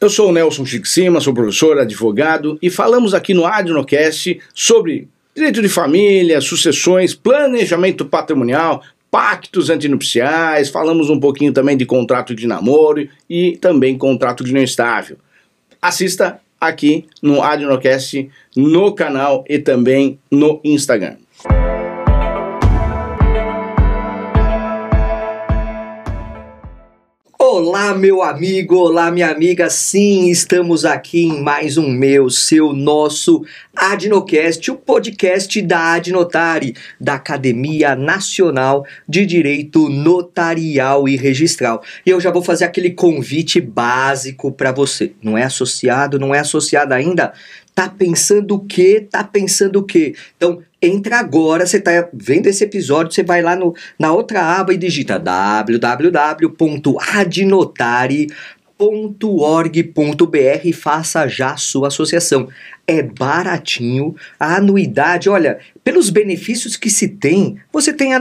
Eu sou o Nelson Chixima, sou professor, advogado e falamos aqui no Adnocast sobre direito de família, sucessões, planejamento patrimonial, pactos antinupciais, falamos um pouquinho também de contrato de namoro e também contrato de união estável. Assista aqui no Adnocast, no canal e também no Instagram. Olá, meu amigo, olá, minha amiga. Sim, estamos aqui em mais um nosso Adnocast, o podcast da Adnotari, da Academia Nacional de Direito Notarial e Registral. E eu já vou fazer aquele convite básico para você. Não é associado, não é associada ainda? Tá pensando o quê? Então, entra agora, você tá vendo esse episódio, você vai lá na outra aba e digita www.adnotari.org.br e faça já a sua associação. É baratinho, a anuidade, olha, pelos benefícios que se tem, você tem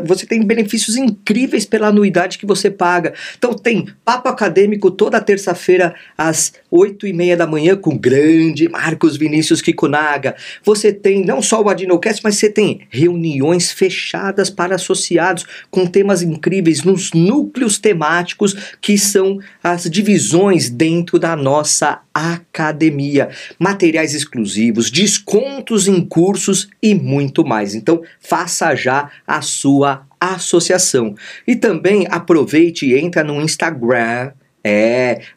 você tem benefícios incríveis pela anuidade que você paga. Então tem papo acadêmico toda terça-feira às 8h30 da manhã com o grande Marcos Vinícius Kikunaga. Você tem não só o Adnocast, mas você tem reuniões fechadas para associados com temas incríveis nos núcleos temáticos que são as divisões dentro da nossa academia. Materiais exclusivos, descontos em cursos e muito mais. Então, faça já a sua associação. E também aproveite e entra no Instagram.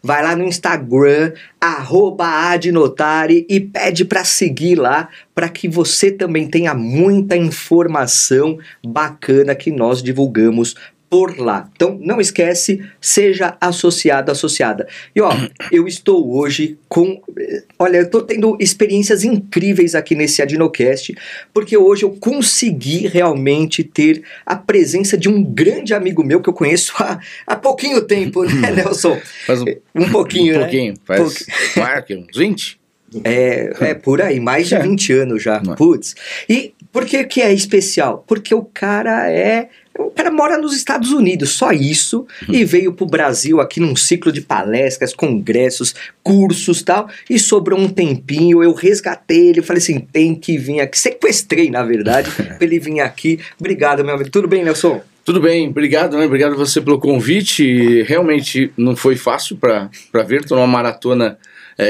Vai lá no Instagram, @adnotari e pede para seguir lá, para que você também tenha muita informação bacana que nós divulgamos por lá. Então, não esquece, seja associado, associada. E ó, eu estou hoje eu estou tendo experiências incríveis aqui nesse Adnocast, porque hoje eu consegui realmente ter a presença de um grande amigo meu que eu conheço há pouquinho tempo, né, Nelson? Um pouquinho, né? Faz uns 20? Por aí, mais de 20 anos já. Putz. E por que é especial? Porque o cara mora nos Estados Unidos, só isso, e veio pro Brasil aqui num ciclo de palestras, congressos, cursos e tal, e sobrou um tempinho, eu resgatei ele, falei assim, tem que vir aqui, sequestrei na verdade, pra ele vir aqui. Obrigado, meu amigo. Tudo bem, Nelson? Tudo bem, obrigado, né? Obrigado a você pelo convite. Realmente não foi fácil para vir, estou numa maratona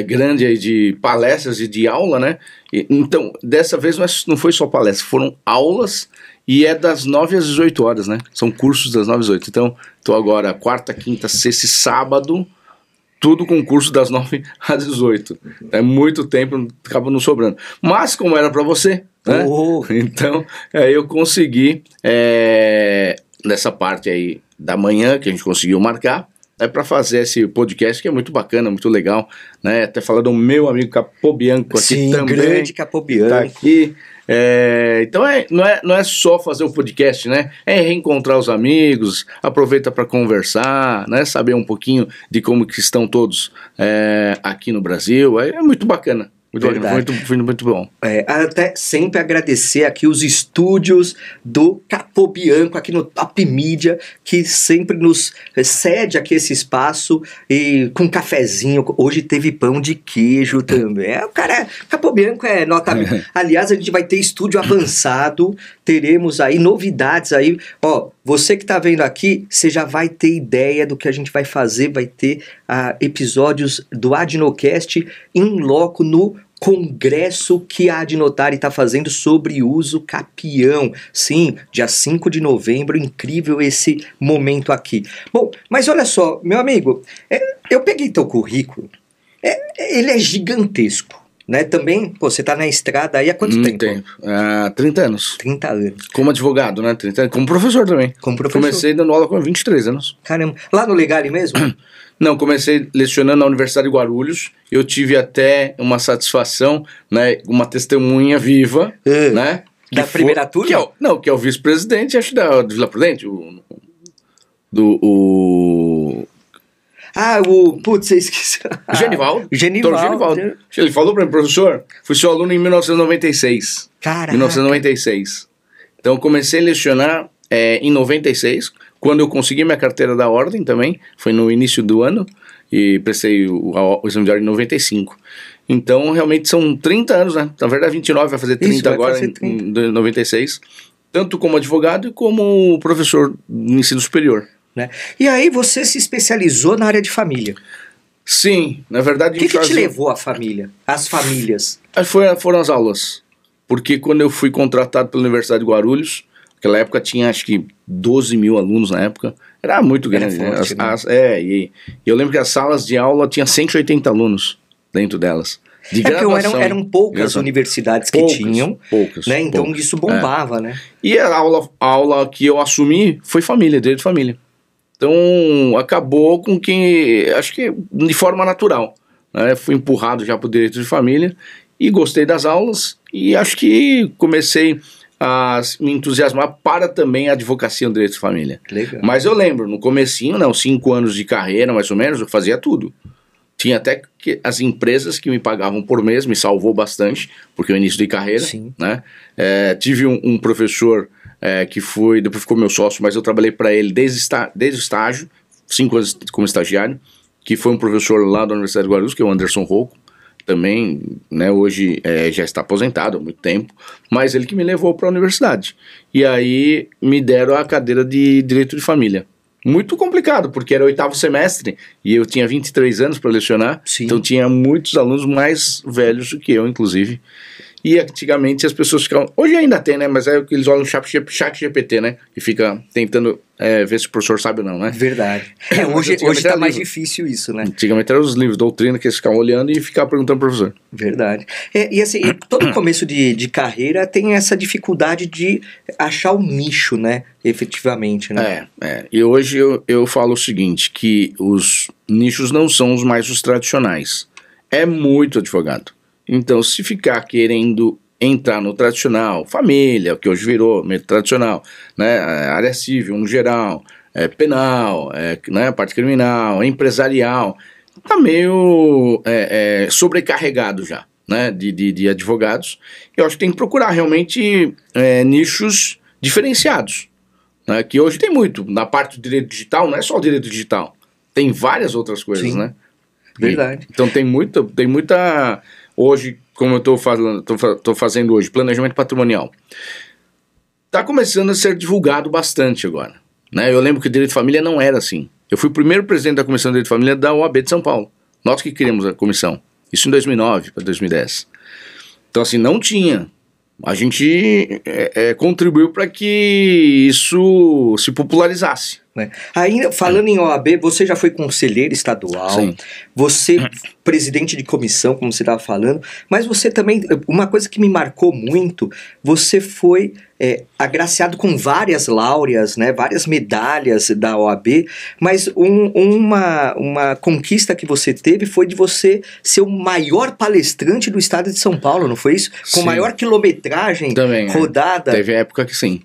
grande aí de palestras e de aula, né? Então, dessa vez não foi só palestra, foram aulas. E é das 9 às 18 horas, né? São cursos das 9 às 18. Então, estou agora quarta, quinta, sexta e sábado, tudo com curso das 9 às 18. É muito tempo, acaba não sobrando. Mas, como era para você, né? Então, eu consegui, nessa parte aí da manhã, que a gente conseguiu marcar, para fazer esse podcast que é muito bacana, muito legal, né? Até falar do meu amigo Capobianco aqui. Sim, também. Grande Capobianco. Tá aqui. Então não é só fazer o podcast, né? É reencontrar os amigos, aproveita para conversar, né? Saber um pouquinho de como que estão todos aqui no Brasil. É muito bacana. Muito bom. Até sempre agradecer aqui os estúdios do Capobianco aqui no Top Media, que sempre nos cede aqui esse espaço e com cafezinho. Hoje teve pão de queijo também. O cara, Capobianco é nota. Aliás, a gente vai ter estúdio avançado, teremos aí novidades aí. Ó, você que tá vendo aqui, você já vai ter ideia do que a gente vai fazer, vai ter episódios do Adnocast em loco no congresso que a Adnotari está fazendo sobre uso capião. Sim, dia 5 de novembro, incrível esse momento aqui. Bom, mas olha só, meu amigo, eu peguei teu currículo, ele é gigantesco. Né? Também, você tá na estrada aí há quanto tempo? 30 anos. 30 anos. Como advogado, né? 30 anos. Como professor também. Comecei dando aula com 23 anos. Caramba. Lá no Legale mesmo? Não, comecei lecionando na Universidade de Guarulhos. Eu tive até uma satisfação, né? Uma testemunha viva, né? Da primeira turma? Que é o vice-presidente, acho, da Vila Prudente. Putz, eu esqueci. Genivaldo. Genivaldo. Ele falou para mim, professor, fui seu aluno em 1996. Caraca. 1996. Então, eu comecei a lecionar em 96, quando eu consegui minha carteira da ordem também, foi no início do ano. e prestei o exame de ordem em 95. Então, realmente são 30 anos, né? Na verdade, 29 vai fazer 30 Isso, vai agora, fazer 30. Em 96. Tanto como advogado e como professor no ensino superior. Né? E aí você se especializou na área de família. Sim, na verdade... O que te levou à família? As famílias? Foram as aulas. Porque quando eu fui contratado pela Universidade de Guarulhos, naquela época tinha acho que 12 mil alunos na época, era muito grande. Forte, e eu lembro que as salas de aula tinha 180 alunos dentro delas. De porque eram poucas universidades que tinham, poucas, né? Então poucas. isso bombava, né? E a aula que eu assumi foi família, direito de família. Então acabou com que, acho que de forma natural, né? Fui empurrado já para o direito de família e gostei das aulas e acho que comecei a me entusiasmar para também a advocacia no direito de família. Legal. Mas eu lembro, no comecinho, 5 anos de carreira mais ou menos, eu fazia tudo. Tinha até que as empresas que me pagavam por mês, me salvou bastante, porque é o início de carreira. Sim. Né? Tive um professor que depois ficou meu sócio, mas eu trabalhei para ele desde o estágio, 5 anos como estagiário, que foi um professor lá da Universidade de Guarulhos, que é o Anderson Rocco, também, né, hoje já está aposentado há muito tempo, mas ele que me levou para a universidade. E aí me deram a cadeira de Direito de Família. Muito complicado, porque era o 8º semestre e eu tinha 23 anos para lecionar. Sim. Então tinha muitos alunos mais velhos do que eu, inclusive. E antigamente as pessoas ficavam... Hoje ainda tem, né? Mas é o que eles olham no chat GPT, né? E fica tentando ver se o professor sabe ou não, né? Verdade. Hoje tá mais difícil isso, né? Antigamente eram os livros de doutrina que eles ficavam olhando e ficavam perguntando pro professor. Verdade. E assim, todo começo de carreira tem essa dificuldade de achar o nicho, né? Efetivamente, né? E hoje eu falo o seguinte, que os nichos não são os tradicionais. É muito advogado. Então, se ficar querendo entrar no tradicional, família, que hoje virou meio tradicional, né, área civil no geral, penal, né, parte criminal, empresarial, tá meio sobrecarregado já, né, de advogados. Eu acho que tem que procurar realmente nichos diferenciados, né, que hoje tem muito. Na parte do direito digital, não é só o direito digital, tem várias outras coisas, Sim. né? Verdade. Então tem muita... Hoje, como eu estou fazendo hoje, planejamento patrimonial, está começando a ser divulgado bastante agora. Né? Eu lembro que o direito de família não era assim. Eu fui o primeiro presidente da Comissão de Direito de Família da OAB de São Paulo. Nós que criamos a comissão. Isso em 2009 para 2010. Então, assim, não tinha. A gente contribuiu para que isso se popularizasse. Ainda falando em OAB, você já foi conselheiro estadual, Sim. Você presidente de comissão, como você estava falando, mas você também, uma coisa que me marcou muito, você foi agraciado com várias láureas, né, várias medalhas da OAB, mas uma conquista que você teve foi de você ser o maior palestrante do estado de São Paulo, não foi isso? Com Sim. Maior quilometragem também, rodada. Teve época que sim.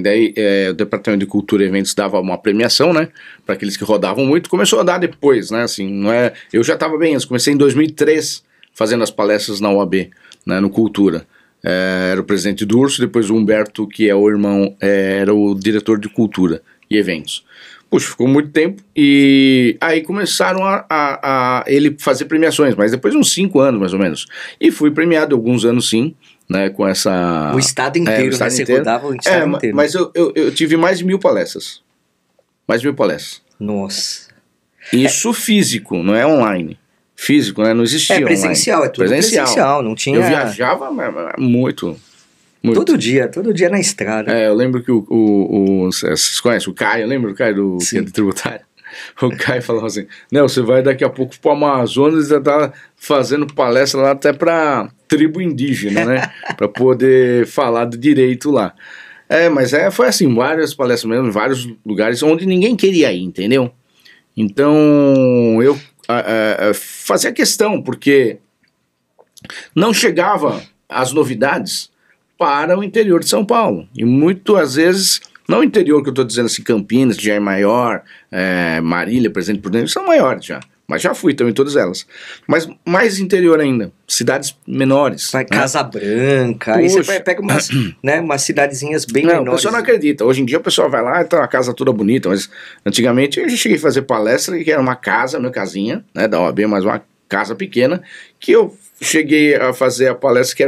Daí o Departamento de Cultura e Eventos dava uma premiação, né, para aqueles que rodavam muito. Começou a dar depois, né, assim, não é... Eu já estava bem, eu comecei em 2003 fazendo as palestras na UAB, né, no Cultura. Era o presidente do Urso, depois o Humberto, que é o irmão, era o diretor de Cultura e Eventos. Puxa, ficou muito tempo e aí começaram a ele fazer premiações, mas depois uns 5 anos mais ou menos. E fui premiado alguns anos sim, né, com essa... O estado inteiro, estado né? inteiro. Você rodava o estado inteiro. Mas eu tive mais de 1000 palestras. Mais de 1000 palestras. Nossa. Isso físico, não é online. Físico, né? Não existia presencial, online. É tudo presencial, não tinha... Eu viajava muito. Todo dia na estrada. Eu lembro que vocês conhecem o Caio, lembra do Caio que é do tributário? O Caio falava assim, não, você vai daqui a pouco pro Amazonas e já tá fazendo palestra lá até pra tribo indígena, né? Pra poder falar do direito lá. Mas foi assim, várias palestras mesmo, em vários lugares onde ninguém queria ir, entendeu? Então, eu fazia questão, porque não chegava as novidades para o interior de São Paulo. E muitas vezes, não o interior que eu estou dizendo assim, Campinas, que já é maior, Marília, Presidente Prudente, são maiores já. Mas já fui também, todas elas. Mas mais interior ainda, cidades menores. Vai, né? Casa Branca, aí você pega umas, né, umas cidadezinhas bem menores. O pessoal não acredita. Hoje em dia o pessoal vai lá e tá uma casa toda bonita, mas antigamente eu já cheguei a fazer palestra que era uma casa, minha casinha, né, da OAB, mas uma casa pequena, que eu cheguei a fazer a palestra que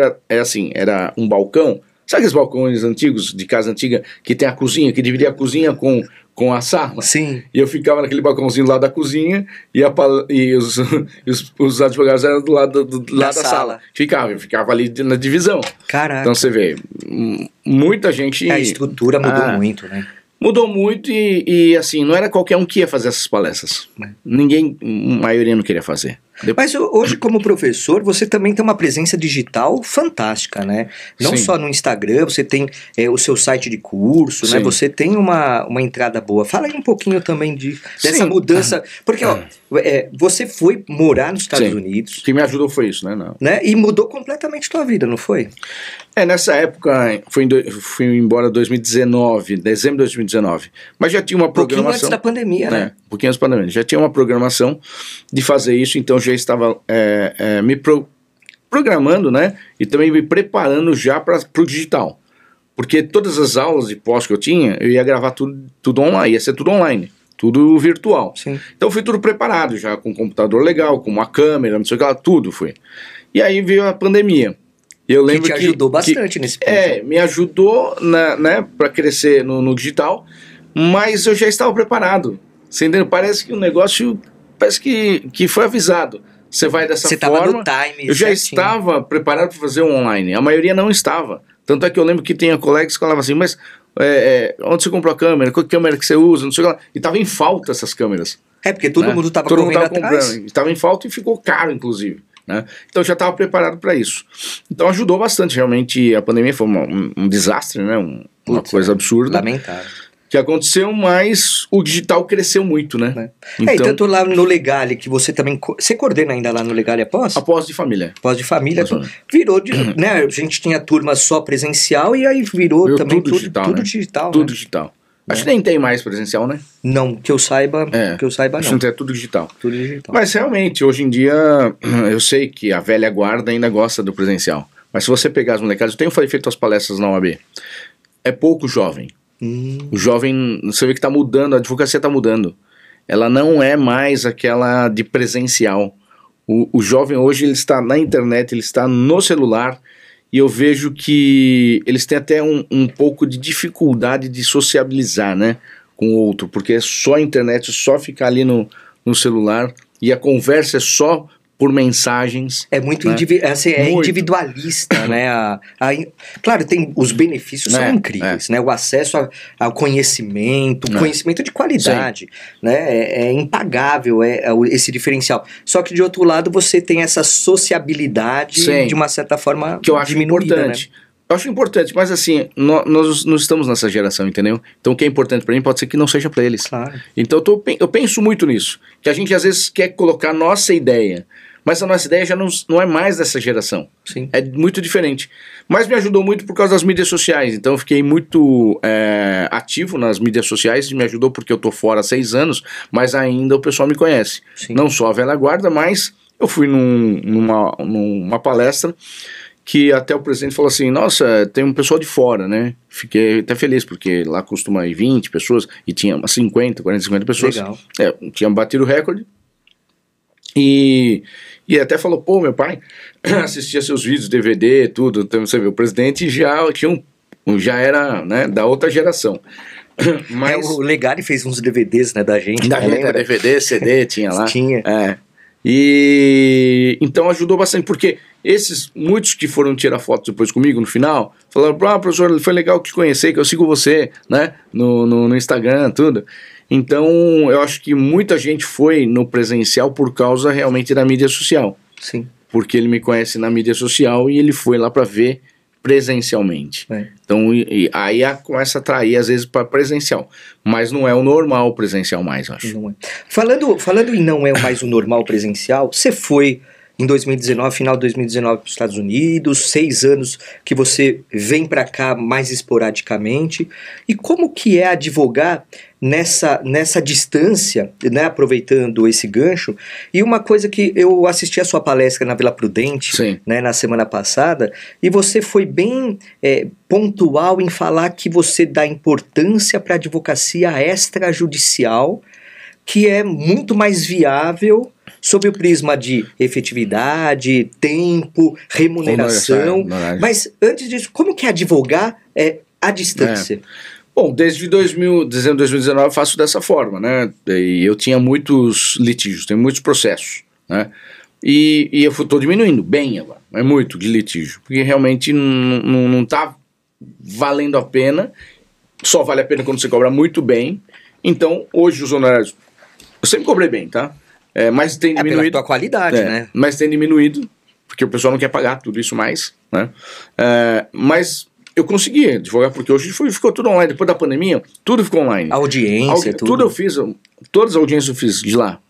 era um balcão. Sabe aqueles balcões antigos, de casa antiga, que tem a cozinha, que dividia a cozinha com a sala? Sim. E eu ficava naquele balcãozinho lá da cozinha e os advogados eram do lado da sala. Eu ficava ali na divisão. Caraca. Então você vê, muita gente... A estrutura mudou muito, né? Mudou muito e assim, não era qualquer um que ia fazer essas palestras. Ninguém, a maioria não queria fazer. Mas hoje, como professor, você também tem uma presença digital fantástica, né? Não Sim. só no Instagram, você tem o seu site de curso, né? Sim. Você tem uma entrada boa. Fala aí um pouquinho também dessa Sim. mudança. Porque, ó, você foi morar nos Estados Sim. Unidos. O que me ajudou foi isso, né? Não. Né? E mudou completamente tua vida, não foi? Nessa época, fui embora em 2019, dezembro de 2019. Mas já tinha uma programação. Um pouquinho antes da pandemia, né? Um pouquinho antes da pandemia. Já tinha uma programação de fazer isso, então já estava me programando, né? E também me preparando já para o digital. Porque todas as aulas de pós que eu tinha, eu ia gravar tudo online, ia ser tudo online. Tudo virtual. Sim. Então fui tudo preparado, já com um computador legal, com uma câmera, não sei o que lá, tudo foi. E aí veio a pandemia. Eu lembro que te ajudou bastante nesse ponto. Me ajudou né, para crescer no digital, mas eu já estava preparado. Você entendeu? Parece que o negócio, parece que foi avisado. Você vai dessa forma. Você estava no time. Eu já estava preparado para fazer o online. A maioria não estava. Tanto é que eu lembro que tinha colegas que falavam assim, mas onde você comprou a câmera? Qual câmera que você usa? Não sei o que lá. E estava em falta essas câmeras. Porque todo mundo estava correndo atrás. Estava em falta e ficou caro, inclusive. Né? Então eu já estava preparado para isso. Então ajudou bastante, realmente. A pandemia foi um desastre, né? Uma coisa absurda. Lamentável. Que aconteceu, mas o digital cresceu muito, né? Então, e tanto lá no Legale, que você também... Você coordena ainda lá no Legale após? Após de família. Após de família. Virou, né? A gente tinha turma só presencial e aí virou também tudo digital. Tudo digital. Tudo digital. Acho que nem tem mais presencial, né? Não, que eu saiba não. Acho que é tudo digital. Tudo digital. Mas realmente, hoje em dia, eu sei que a velha guarda ainda gosta do presencial. Mas se você pegar as molecadas, eu tenho feito as palestras na OAB. É pouco jovem. O jovem, você vê que está mudando, a advocacia está mudando. Ela não é mais aquela de presencial. O jovem hoje ele está na internet, ele está no celular, e eu vejo que eles têm até um pouco de dificuldade de sociabilizar, né, com o outro, porque é só a internet, só ficar ali no celular, e a conversa é só por mensagens. É muito, né? Muito individualista, né? Claro, tem os benefícios são incríveis, né? O acesso ao conhecimento, conhecimento de qualidade, né? É impagável esse diferencial. Só que de outro lado você tem essa sociabilidade de uma certa forma que eu acho importante. Né? Eu acho importante, mas assim, nós não estamos nessa geração, entendeu? Então o que é importante pra mim pode ser que não seja pra eles. Claro. Então eu penso muito nisso, que a gente às vezes quer colocar nossa ideia, mas a nossa ideia já não é mais dessa geração. Sim. É muito diferente. Mas me ajudou muito por causa das mídias sociais, então eu fiquei muito ativo nas mídias sociais, me ajudou porque eu tô fora há 6 anos, mas ainda o pessoal me conhece. Sim. Não só a velha guarda, mas eu fui numa palestra que até o presidente falou assim, nossa, tem um pessoal de fora, né? Fiquei até feliz, porque lá costuma ir 20 pessoas, e tinha umas 50 pessoas. Legal. Tinha batido o recorde. E até falou, pô, meu pai assistia seus vídeos, DVD, tudo. Então você vê, o presidente já era, né, da outra geração. Mas o Legale fez uns DVDs, né, da gente. DVD, CD, tinha lá. Tinha. E então ajudou bastante, porque muitos que foram tirar fotos depois comigo no final, falaram, professor, foi legal te conhecer, que eu sigo você, né, no Instagram, tudo. Então eu acho que muita gente foi no presencial por causa realmente da mídia social. Sim. Porque ele me conhece na mídia social e ele foi lá para ver presencialmente. Então aí começa a atrair às vezes para presencial, mas não é o normal presencial mais, eu acho. Não é. Falando em não é mais o normal presencial, você foi em 2019, final de 2019 para os Estados Unidos, 6 anos que você vem para cá mais esporadicamente. E como que é advogar nessa distância, né, aproveitando esse gancho? E uma coisa que eu assisti a sua palestra na Vila Prudente, né, na semana passada, e você foi bem pontual em falar que você dá importância para a advocacia extrajudicial, que é muito mais viável sob o prisma de efetividade, tempo, remuneração. Mas antes disso, como que é advogar à distância? Bom, desde dezembro de 2019 eu faço dessa forma, né? E eu tinha muitos litígios, tenho muitos processos, né? E eu estou diminuindo bem agora, é muito de litígio, porque realmente não está valendo a pena, só vale a pena quando você cobra muito bem. Então, hoje os honorários, eu sempre cobrei bem, tá? Mas tem diminuído. Pela tua qualidade, né? Mas tem diminuído, porque o pessoal não quer pagar tudo isso mais, né? Mas eu consegui advogar, porque hoje ficou tudo online. Depois da pandemia, tudo ficou online. Audiência, tudo eu fiz, todas as audiências eu fiz de lá,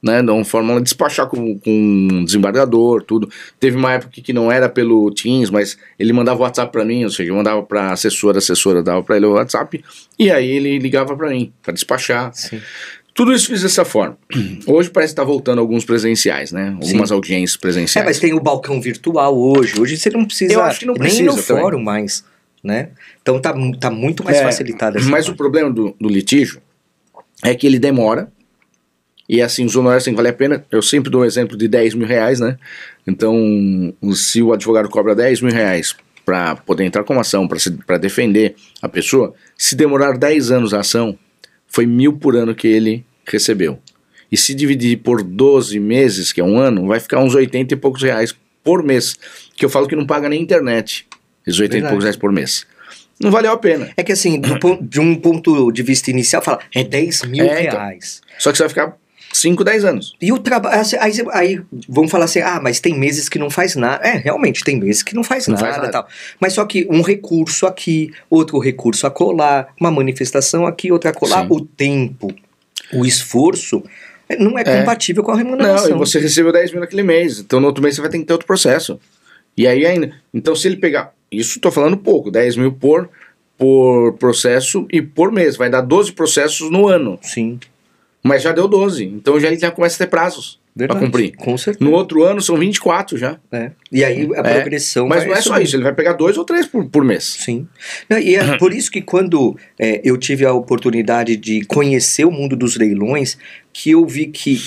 né? De uma forma de despachar com um desembargador, tudo. Teve uma época que não era pelo Teams, mas ele mandava o WhatsApp pra mim, ou seja, eu mandava pra assessora dava pra ele o WhatsApp, e aí ele ligava pra mim, pra despachar. Sim. Tudo isso fiz dessa forma. Hoje parece que está voltando alguns presenciais, né? Algumas audiências presenciais. Mas tem o balcão virtual hoje. Hoje você não precisa, eu acho que não precisa nem no também. fórum mais, né? Então tá muito mais facilitado essa Mas parte. o problema do litígio é que ele demora. E assim, os honorários têm que valer a pena. Eu sempre dou o exemplo de 10 mil reais, né? Então, se o advogado cobra 10 mil reais para poder entrar com uma ação, para defender a pessoa, se demorar 10 anos a ação, foi 1.000 por ano que ele recebeu. E se dividir por 12 meses, que é um ano, vai ficar uns 80 e poucos reais por mês. Que eu falo que não paga nem internet, esses 80 e poucos reais por mês. Não valeu a pena. É que assim, de um ponto de vista inicial, fala, 10 mil reais. Então, só que você vai ficar 5, 10 anos. E o trabalho, aí vamos falar assim, mas tem meses que não faz nada. Realmente, tem meses que não faz nada. Tal. Mas só que um recurso aqui, outro recurso acolá, uma manifestação aqui, outra acolá, o tempo, o esforço não é compatível com a remuneração. Não, e você recebeu 10 mil naquele mês, então no outro mês você vai ter que ter outro processo. E aí ainda, então se ele pegar, isso tô falando pouco, 10 mil por processo e por mês, vai dar 12 processos no ano. Sim. Mas já deu 12, então ele já começa a ter prazos para cumprir. Com certeza. No outro ano são 24 já. E aí a progressão mas não é só isso, ele vai pegar 2 ou 3 por mês. Sim. E é por isso que quando eu tive a oportunidade de conhecer o mundo dos leilões, que eu vi que,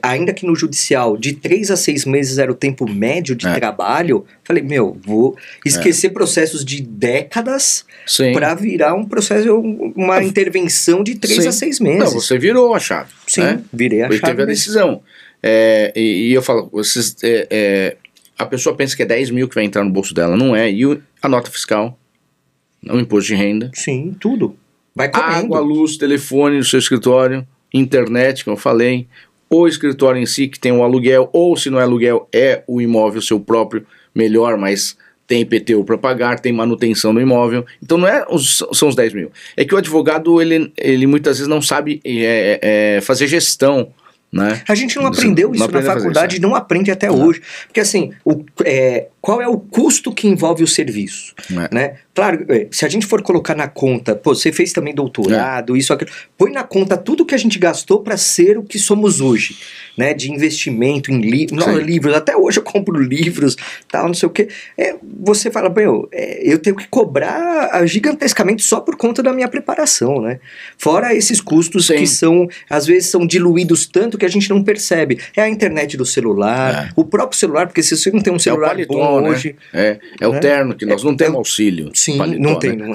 ainda que no judicial, de 3 a 6 meses era o tempo médio de trabalho, falei, vou esquecer processos de décadas para virar um processo, uma intervenção de 3 a 6 meses. Não, você virou a chave. Sim, virei a chave. Ele teve a decisão. E eu falo, a pessoa pensa que é 10 mil que vai entrar no bolso dela, não é. E a nota fiscal, o imposto de renda. Sim, tudo. Vai comendo. Água, luz, telefone no seu escritório, internet, como eu falei, o escritório em si que tem o aluguel, ou se não é aluguel, é o imóvel seu próprio, melhor, mas tem IPTU para pagar, tem manutenção no imóvel. Então não são os 10 mil. É que o advogado, ele muitas vezes não sabe fazer gestão, né? A gente não aprendeu isso na faculdade e não aprende até hoje. Porque assim, qual é o custo que envolve o serviço? Né? Claro, se a gente for colocar na conta, você fez também doutorado, isso, aquilo, põe na conta tudo que a gente gastou para ser o que somos hoje, né? De investimento em livros, até hoje eu compro livros, tal, não sei o quê. Você fala, eu tenho que cobrar gigantescamente só por conta da minha preparação, né? Fora esses custos que às vezes são diluídos tanto que a gente não percebe. É a internet do celular, o próprio celular, porque se você não tem um celular bom hoje... o terno, que nós não temos auxílio. Sim, paletó, não tem. Né?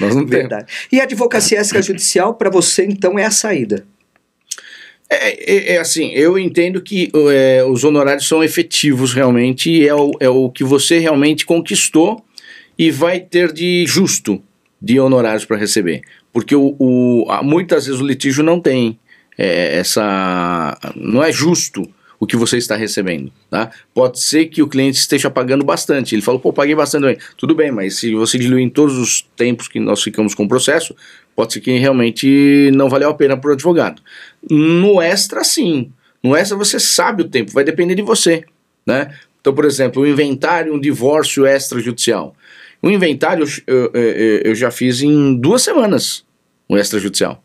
Nós não temos. E a advocacia extrajudicial, para você, então, é a saída? Assim, eu entendo que os honorários são efetivos realmente, e é o que você realmente conquistou e vai ter de justo de honorários para receber. Porque muitas vezes o litígio não tem não é justo o que você está recebendo, tá? Pode ser que o cliente esteja pagando bastante, ele falou, paguei bastante bem. Tudo bem, mas se você diluir em todos os tempos que nós ficamos com o processo, pode ser que realmente não valeu a pena para o advogado. No extra, sim, No extra você sabe o tempo, vai depender de você, né? Então, por exemplo, um inventário, um divórcio extrajudicial. Um inventário eu já fiz em 2 semanas, um extrajudicial.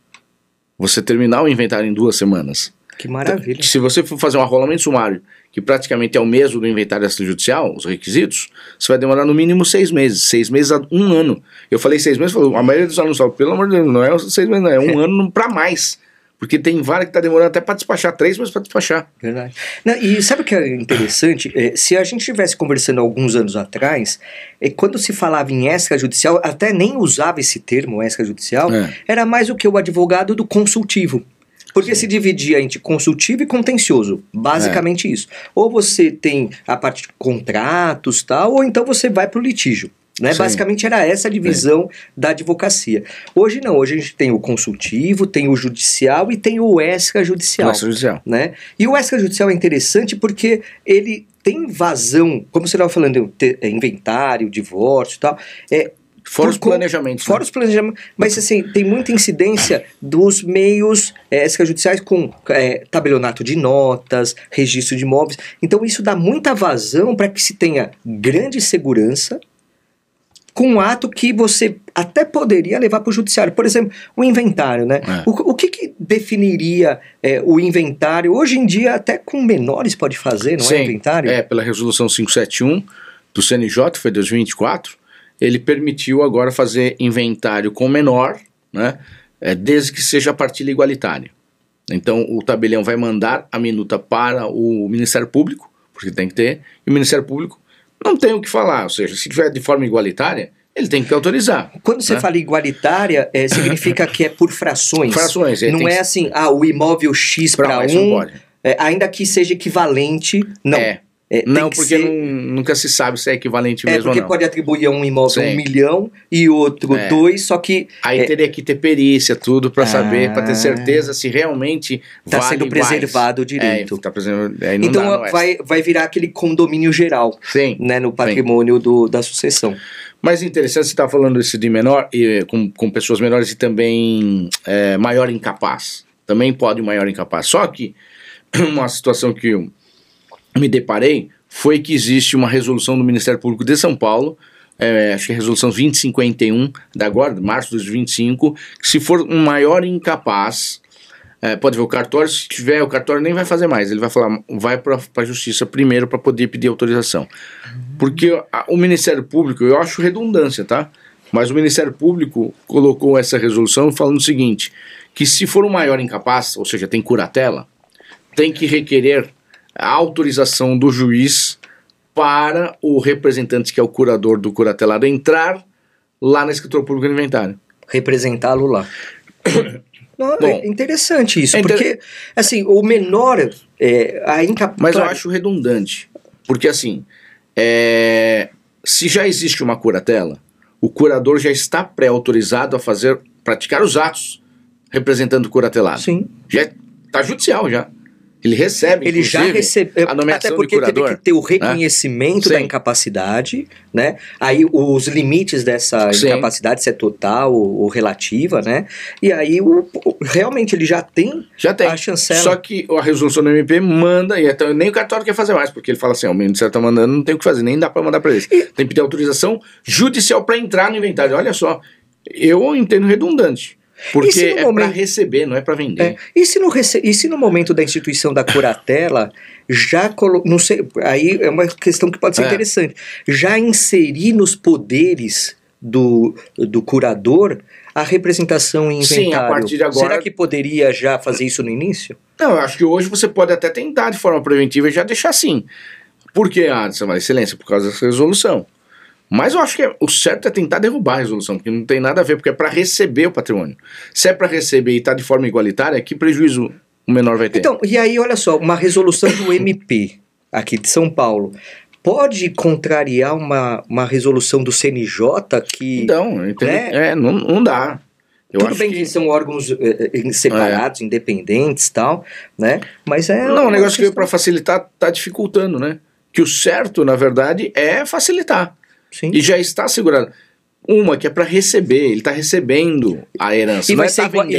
Você terminar o inventário em 2 semanas. Que maravilha. Então, se você for fazer um arrolamento sumário, que praticamente é o mesmo do inventário extrajudicial, os requisitos, você vai demorar no mínimo 6 meses. 6 meses a 1 ano. Eu falei 6 meses, a maioria dos alunos falou, pelo amor de Deus, não é 6 meses, não, é 1 ano para mais. Porque tem vara que está demorando até para despachar, 3 meses para despachar. Verdade. Não, e sabe o que é interessante? Se a gente estivesse conversando alguns anos atrás, quando se falava em extrajudicial, até nem usava esse termo extrajudicial, era mais o que o advogado do consultivo. Porque se dividia entre consultivo e contencioso, basicamente isso. Ou você tem a parte de contratos, tal, ou então você vai para o litígio. Né? Basicamente era essa a divisão da advocacia. Hoje não, hoje a gente tem o consultivo, tem o judicial e tem o extrajudicial. Né? E o extrajudicial é interessante porque ele tem vazão, como você estava falando, inventário, divórcio e tal, fora os planejamentos. Fora os planejamentos. Mas assim, tem muita incidência dos meios extrajudiciais com tabelionato de notas, registro de imóveis. Então isso dá muita vazão para que se tenha grande segurança com um ato que você até poderia levar para o judiciário. Por exemplo, o inventário, né? O que definiria o inventário? Hoje em dia, até com menores pode fazer, não é inventário? Pela resolução 571 do CNJ, foi 2024, ele permitiu agora fazer inventário com menor, né? Desde que seja a partilha igualitária. Então, o tabelião vai mandar a minuta para o Ministério Público, porque tem que ter, e o Ministério Público não tem o que falar, ou seja, se tiver de forma igualitária, ele tem que autorizar. Quando você fala igualitária, significa que é por frações. Frações. Não é assim, o imóvel X para um, ainda que seja equivalente, não. Não, porque nunca se sabe se é equivalente mesmo ou não. Porque pode atribuir a um imóvel 1 milhão e outro 2, só que... Aí teria que ter perícia, tudo, para saber, para ter certeza se realmente está sendo preservado o direito. Não então vai virar aquele condomínio geral, né, no patrimônio da sucessão. Mas interessante, você está falando isso de menor, com pessoas menores e também maior incapaz. Também pode maior incapaz. Só que uma situação que eu me deparei foi que existe uma resolução do Ministério Público de São Paulo, acho que é a resolução 2051 da agora, de março de 2025, que se for um maior incapaz, pode ver o cartório, se tiver o cartório nem vai fazer mais, ele vai falar, vai para a justiça primeiro para poder pedir autorização. Porque o Ministério Público, eu acho redundância, tá? Mas o Ministério Público colocou essa resolução falando o seguinte, que se for um maior incapaz, ou seja, tem curatela, tem que requerer a autorização do juiz para o representante, que é o curador do curatelado, entrar lá na escritura pública do inventário. Representá-lo lá. É interessante isso, porque assim, o menor a incapaz... Mas eu acho redundante, porque assim, se já existe uma curatela, o curador já está pré-autorizado a praticar os atos representando o curatelado. Sim. Já está judicial já. Ele recebe, ele já recebeu, a nomeação até porque de curador, teve que ter o reconhecimento da incapacidade, né? Aí os limites dessa incapacidade, se é total ou relativa, né? E aí realmente ele já tem a chancela. Só que a resolução do MP manda, e até nem o cartório quer fazer mais, porque ele fala assim, o Ministério está mandando, não tem o que fazer, nem dá para mandar para eles. Tem que pedir autorização judicial para entrar no inventário. Olha só, eu entendo redundante. Porque para receber, não é para vender. E se no momento da instituição da curatela, não sei, aí é uma questão que pode ser interessante, já inserir nos poderes do curador a representação em inventário? Sim, a partir de agora... Será que poderia já fazer isso no início? Não, eu acho que hoje você pode até tentar de forma preventiva e já deixar assim. Por que, excelência? Por causa dessa resolução. Mas eu acho que o certo é tentar derrubar a resolução, porque não tem nada a ver, porque é para receber o patrimônio. Se é para receber e está de forma igualitária, que prejuízo o menor vai ter? Então, e aí olha só, uma resolução do MP, aqui de São Paulo, pode contrariar uma resolução do CNJ que... Não dá. Tudo bem que são órgãos separados, independentes e tal, né? Mas Não, o negócio que veio para facilitar está dificultando, né? Que o certo, na verdade, é facilitar. Sim. E já está assegurado. Uma que é para receber, ele está recebendo a herança. E não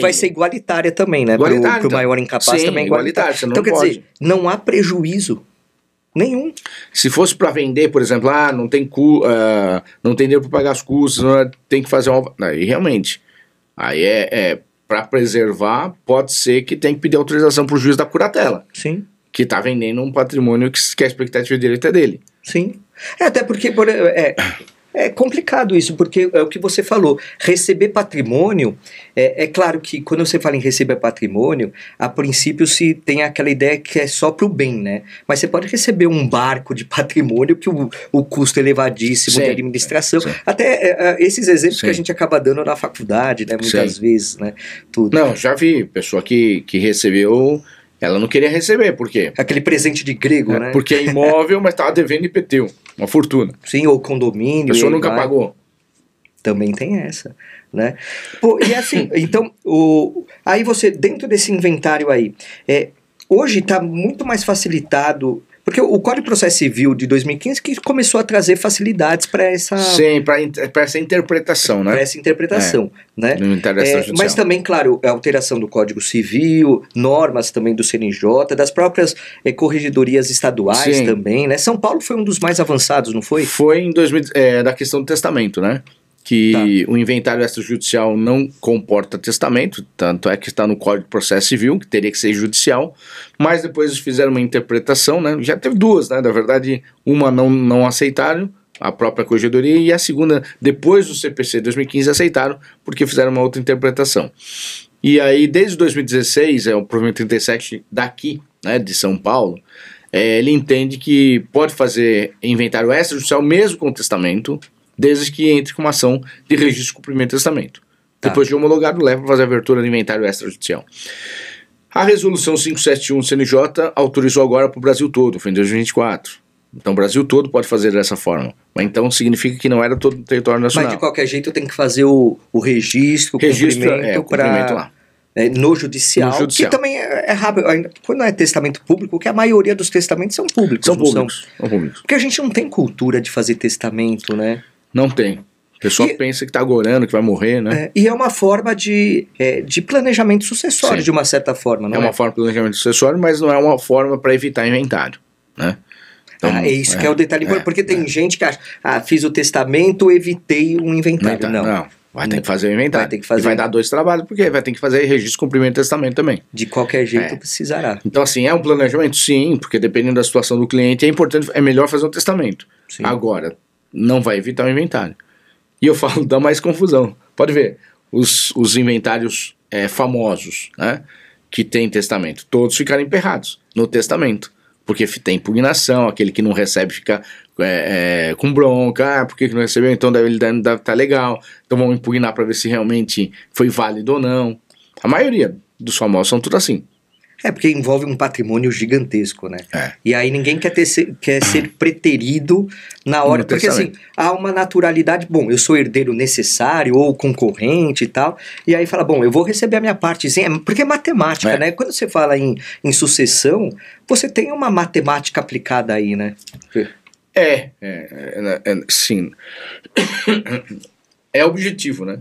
vai ser igualitária também, né? Igualitária, Pro maior incapaz sim, também é igualitária. Você não então, quer pode. dizer, não há prejuízo nenhum. Se fosse para vender, por exemplo, não tem dinheiro para pagar as custas, tem que fazer uma... Aí realmente, aí para preservar, pode ser que tem que pedir autorização para o juiz da curatela. Sim. Que está vendendo um patrimônio que a expectativa de direito é dele. Sim. Até porque é complicado isso, porque é o que você falou. Receber patrimônio, é claro que quando você fala em receber patrimônio, a princípio se tem aquela ideia que é só para o bem, né? Mas você pode receber um barco de patrimônio que o custo é elevadíssimo de administração. Sim. Até esses exemplos que a gente acaba dando na faculdade, né? Muitas vezes, né? Tudo. Não, já vi pessoa que recebeu... Ela não queria receber, por quê? Aquele presente de grego, né? Porque é imóvel, mas estava devendo IPTU, uma fortuna. Sim, ou condomínio. A pessoa nunca pagou. Também tem essa, né? Pô, e assim, então, aí você, dentro desse inventário aí, hoje está muito mais facilitado... Porque o Código de Processo Civil de 2015 que começou a trazer facilidades para essa... Sim, para essa interpretação, né? Para essa interpretação, né? No inventário extrajudicial. Mas também, claro, a alteração do Código Civil, normas também do CNJ, das próprias corregedorias estaduais. Sim. Também, né? São Paulo foi um dos mais avançados, não foi? Foi em da questão do testamento, né? Que o inventário extrajudicial não comporta testamento, tanto é que está no Código de Processo Civil, que teria que ser judicial, mas depois eles fizeram uma interpretação, né? Já teve duas, né? Na verdade, uma não aceitaram, a própria corregedoria, e a segunda, depois do CPC 2015, aceitaram, porque fizeram uma outra interpretação. E aí, desde 2016, o provimento 37 daqui, né, de São Paulo, ele entende que pode fazer inventário extrajudicial mesmo com testamento, desde que entre com uma ação de registro de cumprimento de testamento. Depois de homologado, leva para fazer a abertura do inventário extrajudicial. A resolução 571 do CNJ autorizou agora para o Brasil todo, foi em 2024. Então o Brasil todo pode fazer dessa forma. Mas então significa que não era todo o território nacional. Mas de qualquer jeito tem que fazer o registro, o cumprimento lá. No judicial, que também é rápido. Quando é testamento público, que a maioria dos testamentos são públicos. São públicos. Porque a gente não tem cultura de fazer testamento, né? Não tem. O pessoal pensa que está agorando, que vai morrer, né? E é uma forma de planejamento sucessório, de uma certa forma, não é? É uma forma de planejamento sucessório, mas não é uma forma para evitar inventário, né? Então, é isso que é o detalhe, porque tem gente que acha, fiz o testamento, evitei um inventário. Não. Vai ter que fazer o inventário. Vai ter que fazer. E vai dar 2 trabalhos, porque vai ter que fazer registro de cumprimento de testamento também. De qualquer jeito precisará. Então, assim, é um planejamento? Sim, porque dependendo da situação do cliente, é melhor fazer um testamento. Sim. Agora, não vai evitar o inventário. E eu falo, dá mais confusão. Pode ver, os inventários famosos, né, que tem testamento, todos ficaram emperrados no testamento. Porque tem impugnação, aquele que não recebe fica com bronca, por que não recebeu? Então ele deve estar legal, então vamos impugnar para ver se realmente foi válido ou não. A maioria dos famosos são tudo assim. Porque envolve um patrimônio gigantesco, né? E aí ninguém quer ser preterido na hora, porque assim, há uma naturalidade, bom, eu sou herdeiro necessário ou concorrente e tal, e aí fala, bom, eu vou receber a minha partezinha, porque é matemática, né? Quando você fala em sucessão, você tem uma matemática aplicada aí, né? Sim. É objetivo, né?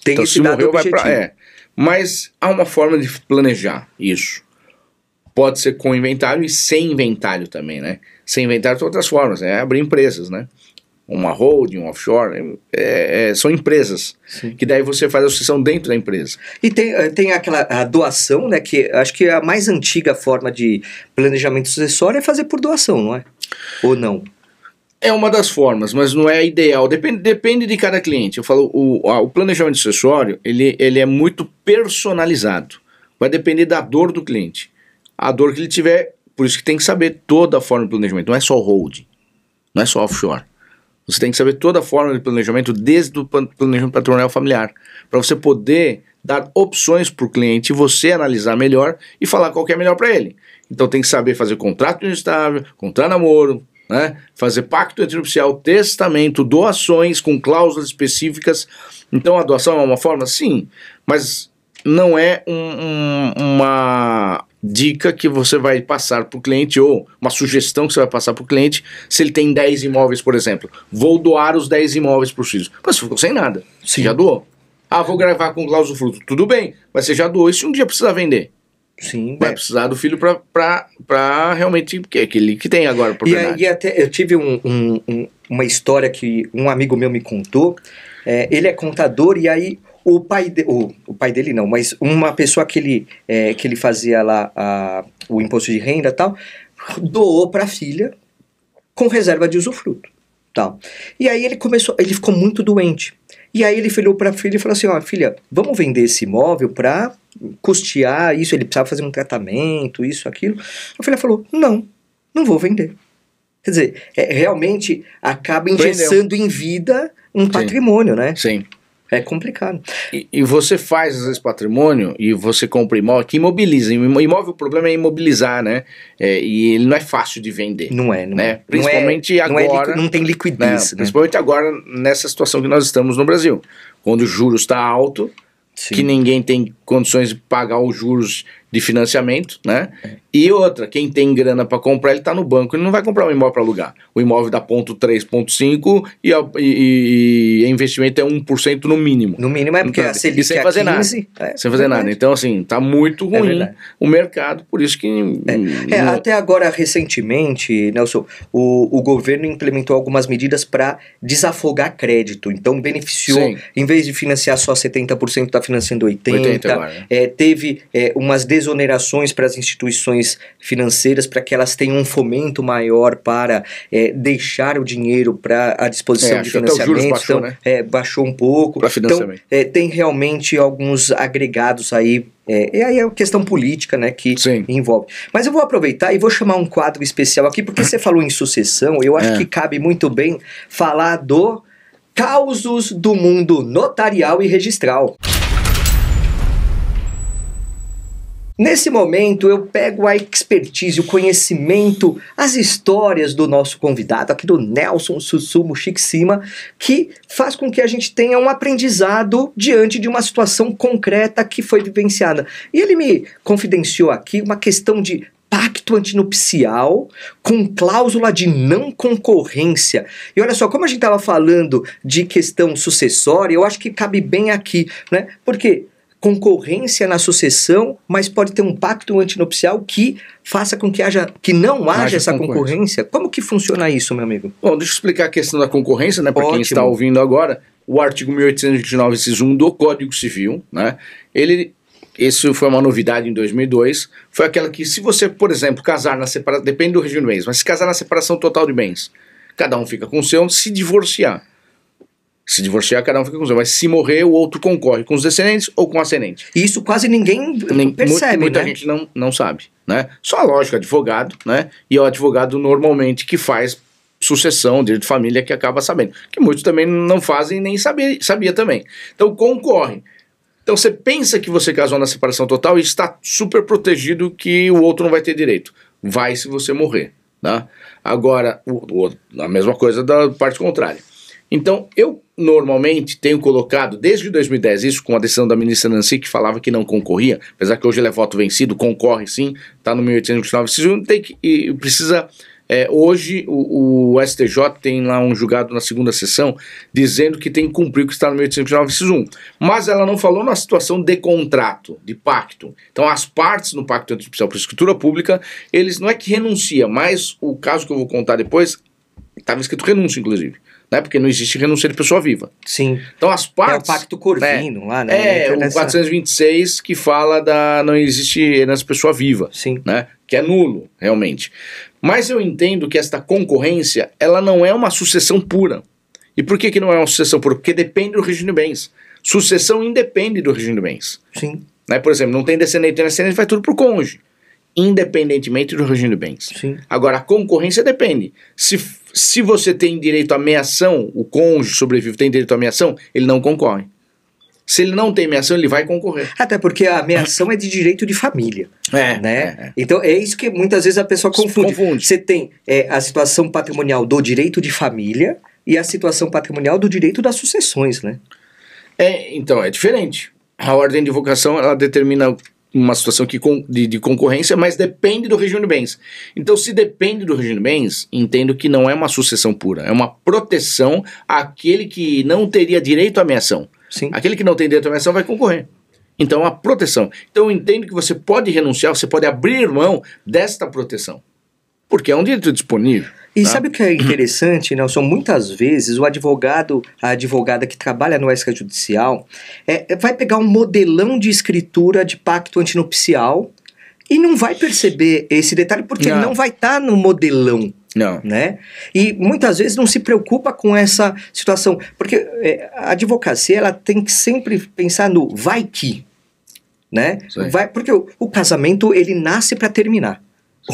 Tem então, esse dado objetivo. Mas há uma forma de planejar isso. Pode ser com inventário e sem inventário também, né? Sem inventário tem outras formas, abrir empresas, né? Uma holding, um offshore, são empresas. Sim. Que daí você faz a sucessão dentro da empresa. E tem a doação, né? Que acho que a mais antiga forma de planejamento sucessório é fazer por doação, não é? Ou não? É uma das formas, mas não é a ideal. Depende de cada cliente. Eu falo, o planejamento sucessório, ele é muito personalizado. Vai depender da dor do cliente. A dor que ele tiver, por isso que tem que saber toda a forma de planejamento. Não é só holding, não é só offshore. Você tem que saber toda a forma de planejamento, desde o planejamento patrimonial familiar, para você poder dar opções para o cliente, você analisar melhor e falar qual que é melhor para ele. Então tem que saber fazer contrato inestável, contrato namoro, né? Fazer pacto extranupcial, testamento, doações com cláusulas específicas. Então a doação é uma forma? Sim, mas não é dica que você vai passar para o cliente, ou uma sugestão que você vai passar para o cliente, se ele tem 10 imóveis, por exemplo. Vou doar os 10 imóveis para o X. Mas você ficou sem nada. Você já doou. Ah, vou gravar com cláusula usufruto. Tudo bem, mas você já doou. E se um dia precisar vender? Sim. Vai precisar do filho para realmente, que é aquele que tem agora propriedade. E até eu tive uma história que um amigo meu me contou. Ele é contador e aí o pai dele não, mas uma pessoa que ele fazia lá o imposto de renda e tal, doou para a filha com reserva de usufruto. Tal. E aí ele ficou muito doente. E aí ele falou para a filha e falou assim, ó, filha, vamos vender esse imóvel para custear isso, ele precisava fazer um tratamento, isso, aquilo. A filha falou, não vou vender. Quer dizer, realmente acaba engessando em vida um patrimônio, né? Sim. É complicado. E você faz, às vezes, patrimônio e você compra imóvel que imobiliza. Imóvel, o problema é imobilizar, né? E ele não é fácil de vender. Não é. Principalmente agora. Não tem liquidez. Né? Principalmente agora, nessa situação que nós estamos no Brasil. Quando o juros está alto, sim, que ninguém tem condições de pagar os juros de financiamento, né? E outra, quem tem grana para comprar, ele está no banco, ele não vai comprar um imóvel para alugar. O imóvel dá 0,3, 0,5 e o investimento é 1% no mínimo. No mínimo é porque a Selic sem fazer 15, nada. Sem fazer nada. Então, assim, tá muito ruim o mercado, por isso que... Até agora, recentemente, Nelson, o governo implementou algumas medidas para desafogar crédito. Então, beneficiou, sim, em vez de financiar só 70%, está financiando 80% agora, né? Teve umas desonerações para as instituições financeiras para que elas tenham um fomento maior para deixar o dinheiro à disposição de financiamento. Até os juros baixou, então, né? Baixou um pouco. Para financiamento. Então, tem realmente alguns agregados aí. E aí é uma questão política, né, que envolve. Mas eu vou aproveitar e vou chamar um quadro especial aqui, porque você falou em sucessão, eu acho que cabe muito bem falar do causos do mundo notarial e registral. Nesse momento, eu pego a expertise, o conhecimento, as histórias do nosso convidado, aqui do Nelson Susumu Shikishima, que faz com que a gente tenha um aprendizado diante de uma situação concreta que foi vivenciada. E ele me confidenciou aqui uma questão de pacto antinupcial com cláusula de não concorrência. E olha só, como a gente estava falando de questão sucessória, eu acho que cabe bem aqui, né? Porque concorrência na sucessão, mas pode ter um pacto antinupcial que faça com que não haja essa concorrência. Como que funciona isso, meu amigo? Bom, deixa eu explicar a questão da concorrência, né, para quem está ouvindo agora. O artigo 1829, inciso 1 do Código Civil, né, isso foi uma novidade em 2002, foi aquela que se você, por exemplo, casar na separação, depende do regime de bens, mas se casar na separação total de bens, cada um fica com o seu, se divorciar, cada um fica com o seu, mas se morrer, o outro concorre com os descendentes ou com o ascendente. E isso quase ninguém percebe, muita né? gente não sabe, né? Só a lógica, advogado, né? E é o advogado normalmente que faz sucessão, direito de família, que acaba sabendo. Que muitos também não fazem nem sabia também. Então concorre. Então você pensa que você casou na separação total e está super protegido que o outro não vai ter direito. Vai se você morrer, tá? Agora, a mesma coisa da parte contrária. Então, eu normalmente tenho colocado, desde 2010, isso com a decisão da ministra Nancy, que falava que não concorria, apesar que hoje ele é voto vencido, concorre sim, está no 1829, precisa... hoje o STJ tem lá um julgado na segunda sessão dizendo que tem que cumprir o que está no 1829, inciso 1. Mas ela não falou na situação de contrato, de pacto. Então as partes no pacto antinupcial por escritura pública, eles não é que renuncia, mas o caso que eu vou contar depois, estava escrito renúncia, inclusive. Né? Porque não existe renúncia de pessoa viva. Sim. Então as partes... É o pacto Corvino lá, né? O 426 que fala não existe herança de pessoa viva. Sim. Né? Que é nulo, realmente. Mas eu entendo que esta concorrência, ela não é uma sucessão pura. E por que não é uma sucessão pura? Porque depende do regime de bens. Sucessão independe do regime de bens. Sim. Né? Por exemplo, não tem descendente, vai tudo pro cônjuge. Independentemente do regime de bens. Sim. Agora, a concorrência depende. Se você tem direito à meação, o cônjuge sobrevive tem direito à meação, ele não concorre. Se ele não tem meação, ele vai concorrer. Até porque a meação é de direito de família. Né? Então é isso que muitas vezes a pessoa confunde. Você tem a situação patrimonial do direito de família e a situação patrimonial do direito das sucessões, né? Então, é diferente. A ordem de vocação, ela determina uma situação de concorrência, mas depende do regime de bens. Então, se depende do regime de bens, entendo que não é uma sucessão pura, é uma proteção àquele que não teria direito à ameação. Sim. Aquele que não tem direito à ameação vai concorrer. Então, é uma proteção. Então, eu entendo que você pode renunciar, você pode abrir mão desta proteção, porque é um direito disponível. E tá? sabe o que é interessante, Nelson? Muitas vezes o advogado, a advogada que trabalha no extrajudicial, vai pegar um modelão de escritura de pacto antinupcial e não vai perceber esse detalhe porque ele não vai estar no modelão. Não. Né? E muitas vezes não se preocupa com essa situação, porque a advocacia ela tem que sempre pensar no vai que, né? Porque o casamento ele nasce para terminar.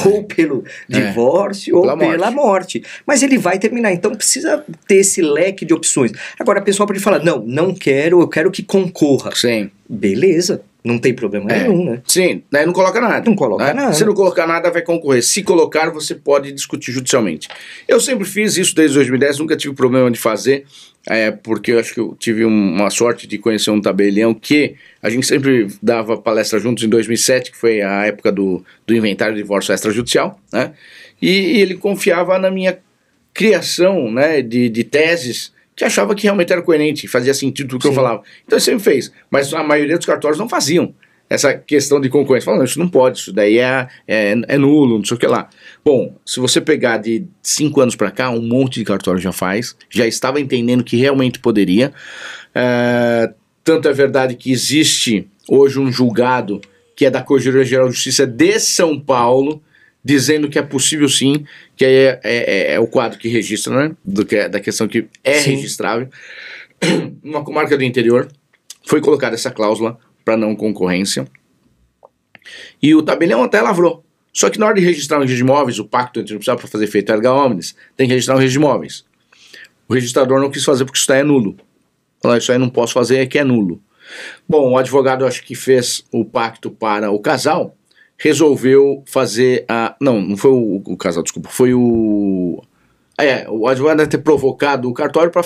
Ou pelo divórcio, ou pela morte. Mas ele vai terminar, então precisa ter esse leque de opções. Agora a pessoa pode falar, não quero, eu quero que concorra. Sim. Beleza, não tem problema nenhum, né? Sim, daí não coloca nada. Não coloca nada. Se não colocar nada, vai concorrer. Se colocar, você pode discutir judicialmente. Eu sempre fiz isso desde 2010, nunca tive problema de fazer, porque eu acho que eu tive uma sorte de conhecer um tabelião que a gente sempre dava palestra juntos em 2007, que foi a época do inventário de divórcio extrajudicial, né? E ele confiava na minha criação, né, de teses que achava que realmente era coerente, fazia sentido tudo que eu falava. Então ele sempre fez, mas a maioria dos cartórios não faziam essa questão de concorrência. Falando, isso não pode, isso daí é nulo, não sei o que lá. Bom, se você pegar de 5 anos para cá, um monte de cartório já faz, já estava entendendo que realmente poderia. Tanto é verdade que existe hoje um julgado que é da Corregedoria-Geral de Justiça de São Paulo, dizendo que é possível sim, que é o quadro que registra, né, da questão que é registrável. Uma comarca do interior, foi colocada essa cláusula para não concorrência, e o tabelião até lavrou. Só que na hora de registrar um registro de imóveis, o pacto antinupcial para fazer efeito erga omnes, tem que registrar um registro de imóveis. O registrador não quis fazer porque isso daí é nulo. Falou, isso aí não posso fazer, é que é nulo. Bom, o advogado, acho que fez o pacto para o casal, resolveu fazer não foi o casal, desculpa, foi o advogado deve ter provocado o cartório para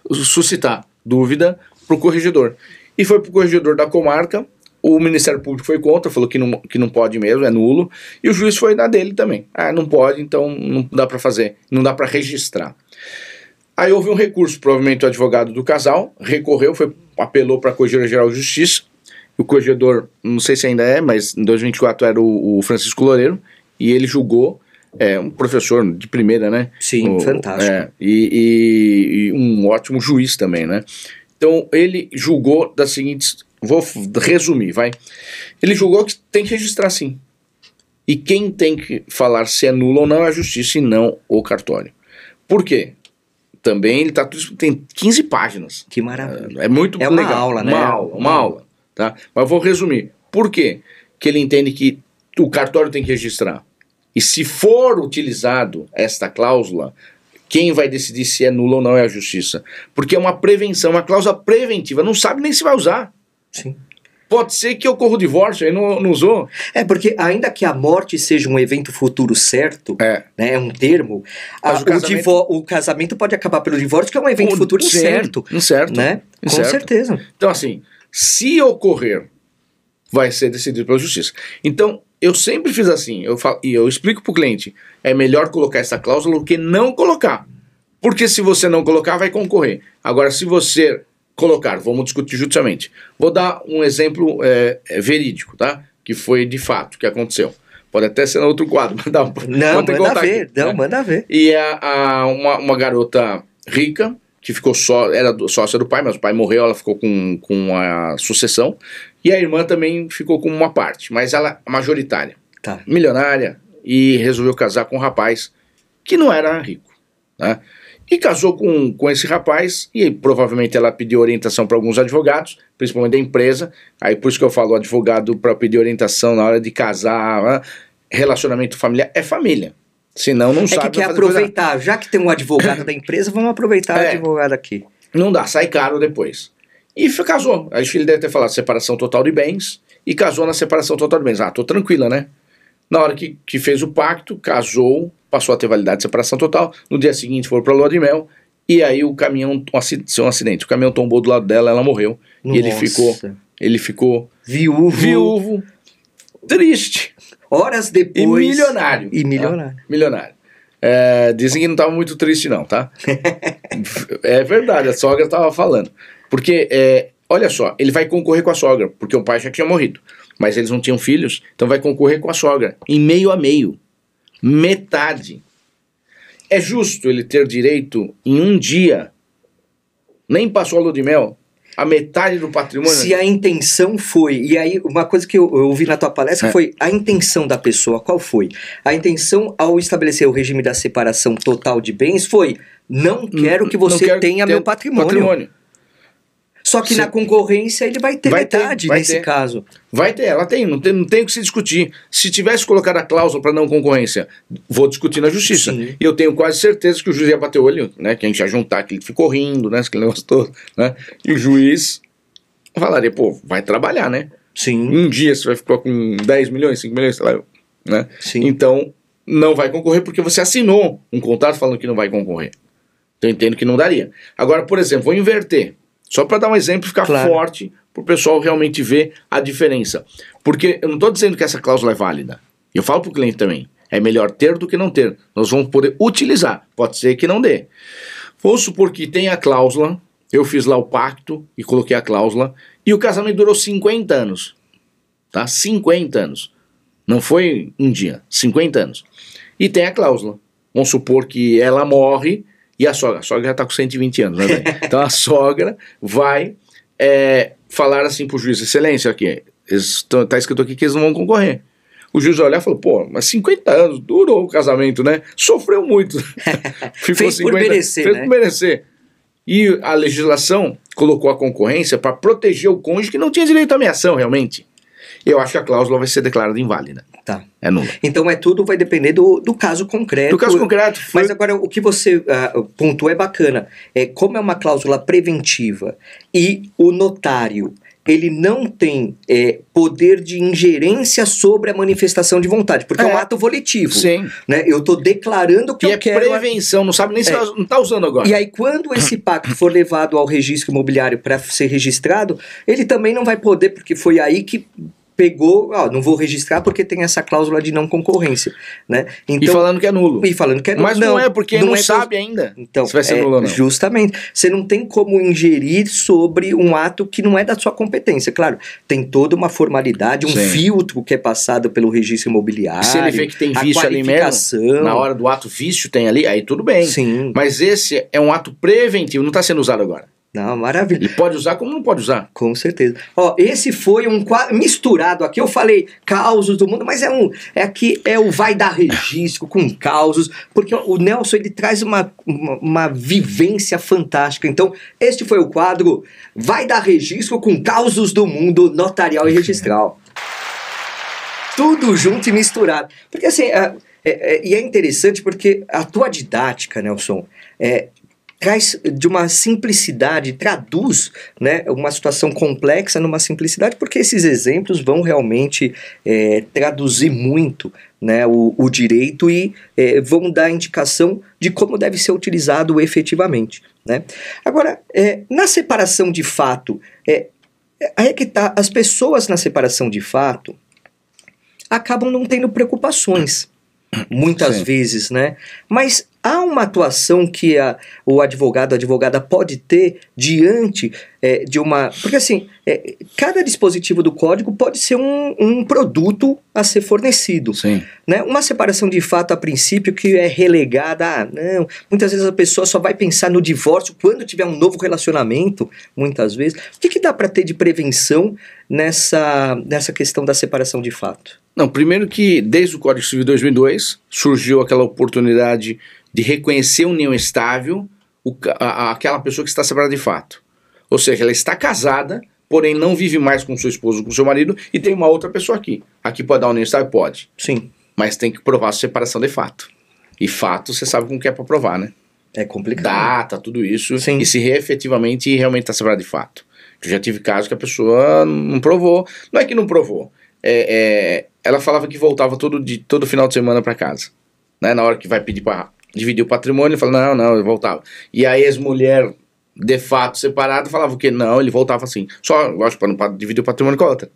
suscitar dúvida para o corregedor. E foi para o corregedor da comarca, o Ministério Público foi contra, falou que não pode mesmo, é nulo, e o juiz foi na dele também. Não pode, então não dá para fazer, não dá para registrar. Aí houve um recurso, provavelmente o advogado do casal recorreu, apelou para a Corregedoria-Geral de Justiça. O corregedor, não sei se ainda mas em 2024 era o Francisco Loureiro, e ele julgou, um professor de primeira, né? Sim, fantástico. E um ótimo juiz também, né? Então ele julgou das seguintes, vou resumir, vai. Ele julgou que tem que registrar sim. E quem tem que falar se é nulo ou não é a justiça e não o cartório. Por quê? Também ele tem 15 páginas. Que maravilha. É muito legal. É uma aula, né? Uma aula. Tá? Mas eu vou resumir. Por quê? Que ele entende que o cartório tem que registrar. E se for utilizado esta cláusula, quem vai decidir se é nulo ou não é a justiça. Porque é uma prevenção, uma cláusula preventiva. Não sabe nem se vai usar. Sim. Pode ser que ocorra o divórcio, aí não usou. Porque ainda que a morte seja um evento futuro certo, né, é um termo, o casamento pode acabar pelo divórcio, que é um evento futuro incerto. Incerto. Né? Com certeza. Então assim, se ocorrer, vai ser decidido pela justiça. Então, eu sempre fiz assim, eu explico para o cliente, é melhor colocar essa cláusula do que não colocar. Porque se você não colocar, vai concorrer. Agora, se você colocar, vamos discutir judicialmente. Vou dar um exemplo verídico, tá? Que foi de fato, que aconteceu. Pode até ser no outro quadro, mas manda ver. E uma garota rica, que era sócia do pai, mas o pai morreu, ela ficou com a sucessão, e a irmã também ficou com uma parte, mas ela majoritária, milionária, e resolveu casar com um rapaz que não era rico, né? E casou com esse rapaz, e provavelmente ela pediu orientação para alguns advogados, principalmente da empresa. Aí por isso que eu falo, advogado para pedir orientação na hora de casar, relacionamento familiar, é família. Senão não sabe. Que quer aproveitar, já que tem um advogado da empresa, vamos aproveitar o advogado aqui. Não dá, sai caro depois. E casou. Acho que ele deve ter falado separação total de bens, e casou na separação total de bens. Tô tranquila, né? Na hora que fez o pacto, casou, passou a ter validade de separação total, no dia seguinte foram para a lua de mel, e aí o caminhão, um acidente, o caminhão tombou do lado dela, ela morreu. Nossa. E ele ficou viúvo triste. Horas depois... E milionário. E milionário. Tá? Milionário. Dizem que não estava muito triste não, tá? É verdade, a sogra estava falando. Porque, olha só, ele vai concorrer com a sogra, porque o pai já tinha morrido. Mas eles não tinham filhos, então vai concorrer com a sogra, em meio a meio. Metade. É justo ele ter direito em um dia, nem passou a lua de mel, a metade do patrimônio? Se a intenção foi, e aí uma coisa que eu ouvi na tua palestra foi a intenção da pessoa, qual foi? A intenção ao estabelecer o regime da separação total de bens foi, não quero que você tenha meu patrimônio. Só que na concorrência ele vai ter metade nesse caso. Vai ter, ela tem, não tem o que se discutir. Se tivesse colocado a cláusula para não concorrência, vou discutir na justiça. Sim. E eu tenho quase certeza que o juiz ia bater o olho, né? Que a gente ia juntar, que ele ficou rindo, né? Aquele negócio todo, né? E o juiz falaria, pô, vai trabalhar, né? Sim. Um dia você vai ficar com 10 milhões, 5 milhões, sei lá, né? Sim. Então, não vai concorrer porque você assinou um contrato falando que não vai concorrer. Então, eu entendo que não daria. Agora, por exemplo, vou inverter. Só para dar um exemplo e ficar forte para o pessoal realmente ver a diferença. Porque eu não estou dizendo que essa cláusula é válida. Eu falo para o cliente também. É melhor ter do que não ter. Nós vamos poder utilizar. Pode ser que não dê. Vamos supor que tem a cláusula. Eu fiz lá o pacto e coloquei a cláusula. E o casamento durou 50 anos. Tá? 50 anos. Não foi um dia. 50 anos. E tem a cláusula. Vamos supor que ela morre. E a sogra já está com 120 anos, né? Então a sogra vai falar assim pro juiz, excelência, aqui, tá escrito aqui que eles não vão concorrer. O juiz vai olhar e falou, pô, mas 50 anos, durou o casamento, né? Sofreu muito. Fez por merecer, fez por merecer. E a legislação colocou a concorrência para proteger o cônjuge que não tinha direito à ameação, realmente. Eu acho que a cláusula vai ser declarada inválida. Tá. É nula. Então tudo vai depender do caso concreto. Do caso concreto. Mas agora o que você pontuou é bacana. Como é uma cláusula preventiva e o notário ele não tem poder de ingerência sobre a manifestação de vontade, porque é um ato volitivo. Sim. Né? Eu estou declarando que eu quero... E é prevenção, não sabe nem se não está usando agora. E aí quando esse pacto for levado ao registro imobiliário para ser registrado, ele também não vai poder, porque foi aí que pegou, não vou registrar porque tem essa cláusula de não concorrência, né? Então, e falando que é nulo. E falando que é nulo. Mas não é, porque não sabe ainda então, se vai ser nulo ou não. Justamente. Você não tem como ingerir sobre um ato que não é da sua competência. Claro, tem toda uma formalidade, um filtro que é passado pelo registro imobiliário. Se ele vê que tem vício ali mesmo, na hora do ato vício tem ali, aí tudo bem. Sim. Mas esse é um ato preventivo, não está sendo usado agora. Não, maravilha. E pode usar como não pode usar. Com certeza. Esse foi um misturado aqui. Eu falei causos do mundo, mas aqui é o vai dar registro com causos, porque o Nelson ele traz uma vivência fantástica. Então, este foi o quadro Vai dar registro com causos do mundo notarial e registral. Tudo junto e misturado. Porque assim, e é interessante porque a tua didática, Nelson, traz de uma simplicidade, traduz, né, uma situação complexa numa simplicidade, porque esses exemplos vão realmente traduzir muito, né, o direito e vão dar indicação de como deve ser utilizado efetivamente. Né? Agora, na separação de fato, aí é que tá, as pessoas na separação de fato acabam não tendo preocupações, muitas vezes, né? Mas há uma atuação que o advogado, a advogada pode ter diante de uma... Porque assim, cada dispositivo do código pode ser um produto a ser fornecido. Sim. Né? Uma separação de fato a princípio que é relegada, não, muitas vezes a pessoa só vai pensar no divórcio quando tiver um novo relacionamento, muitas vezes. O que dá para ter de prevenção nessa questão da separação de fato? Não, primeiro que desde o Código Civil de 2002 surgiu aquela oportunidade de reconhecer união estável aquela pessoa que está separada de fato. Ou seja, ela está casada, porém não vive mais com seu esposo ou com seu marido e tem uma outra pessoa aqui. Aqui pode dar união estável? Pode. Sim. Mas tem que provar a separação de fato. E fato você sabe como que é para provar, né? É complicado. Data, tudo isso. Sim. E se efetivamente realmente está separada de fato. Eu já tive casos que a pessoa não provou. Não é que não provou. Ela falava que voltava todo final de semana para casa. Né? Na hora que vai pedir para dividir o patrimônio, ele fala, não, eu voltava. E a ex-mulher de fato separado, falava o quê? Não, ele voltava assim. Só, lógico, para não dividir o patrimônio com a outra,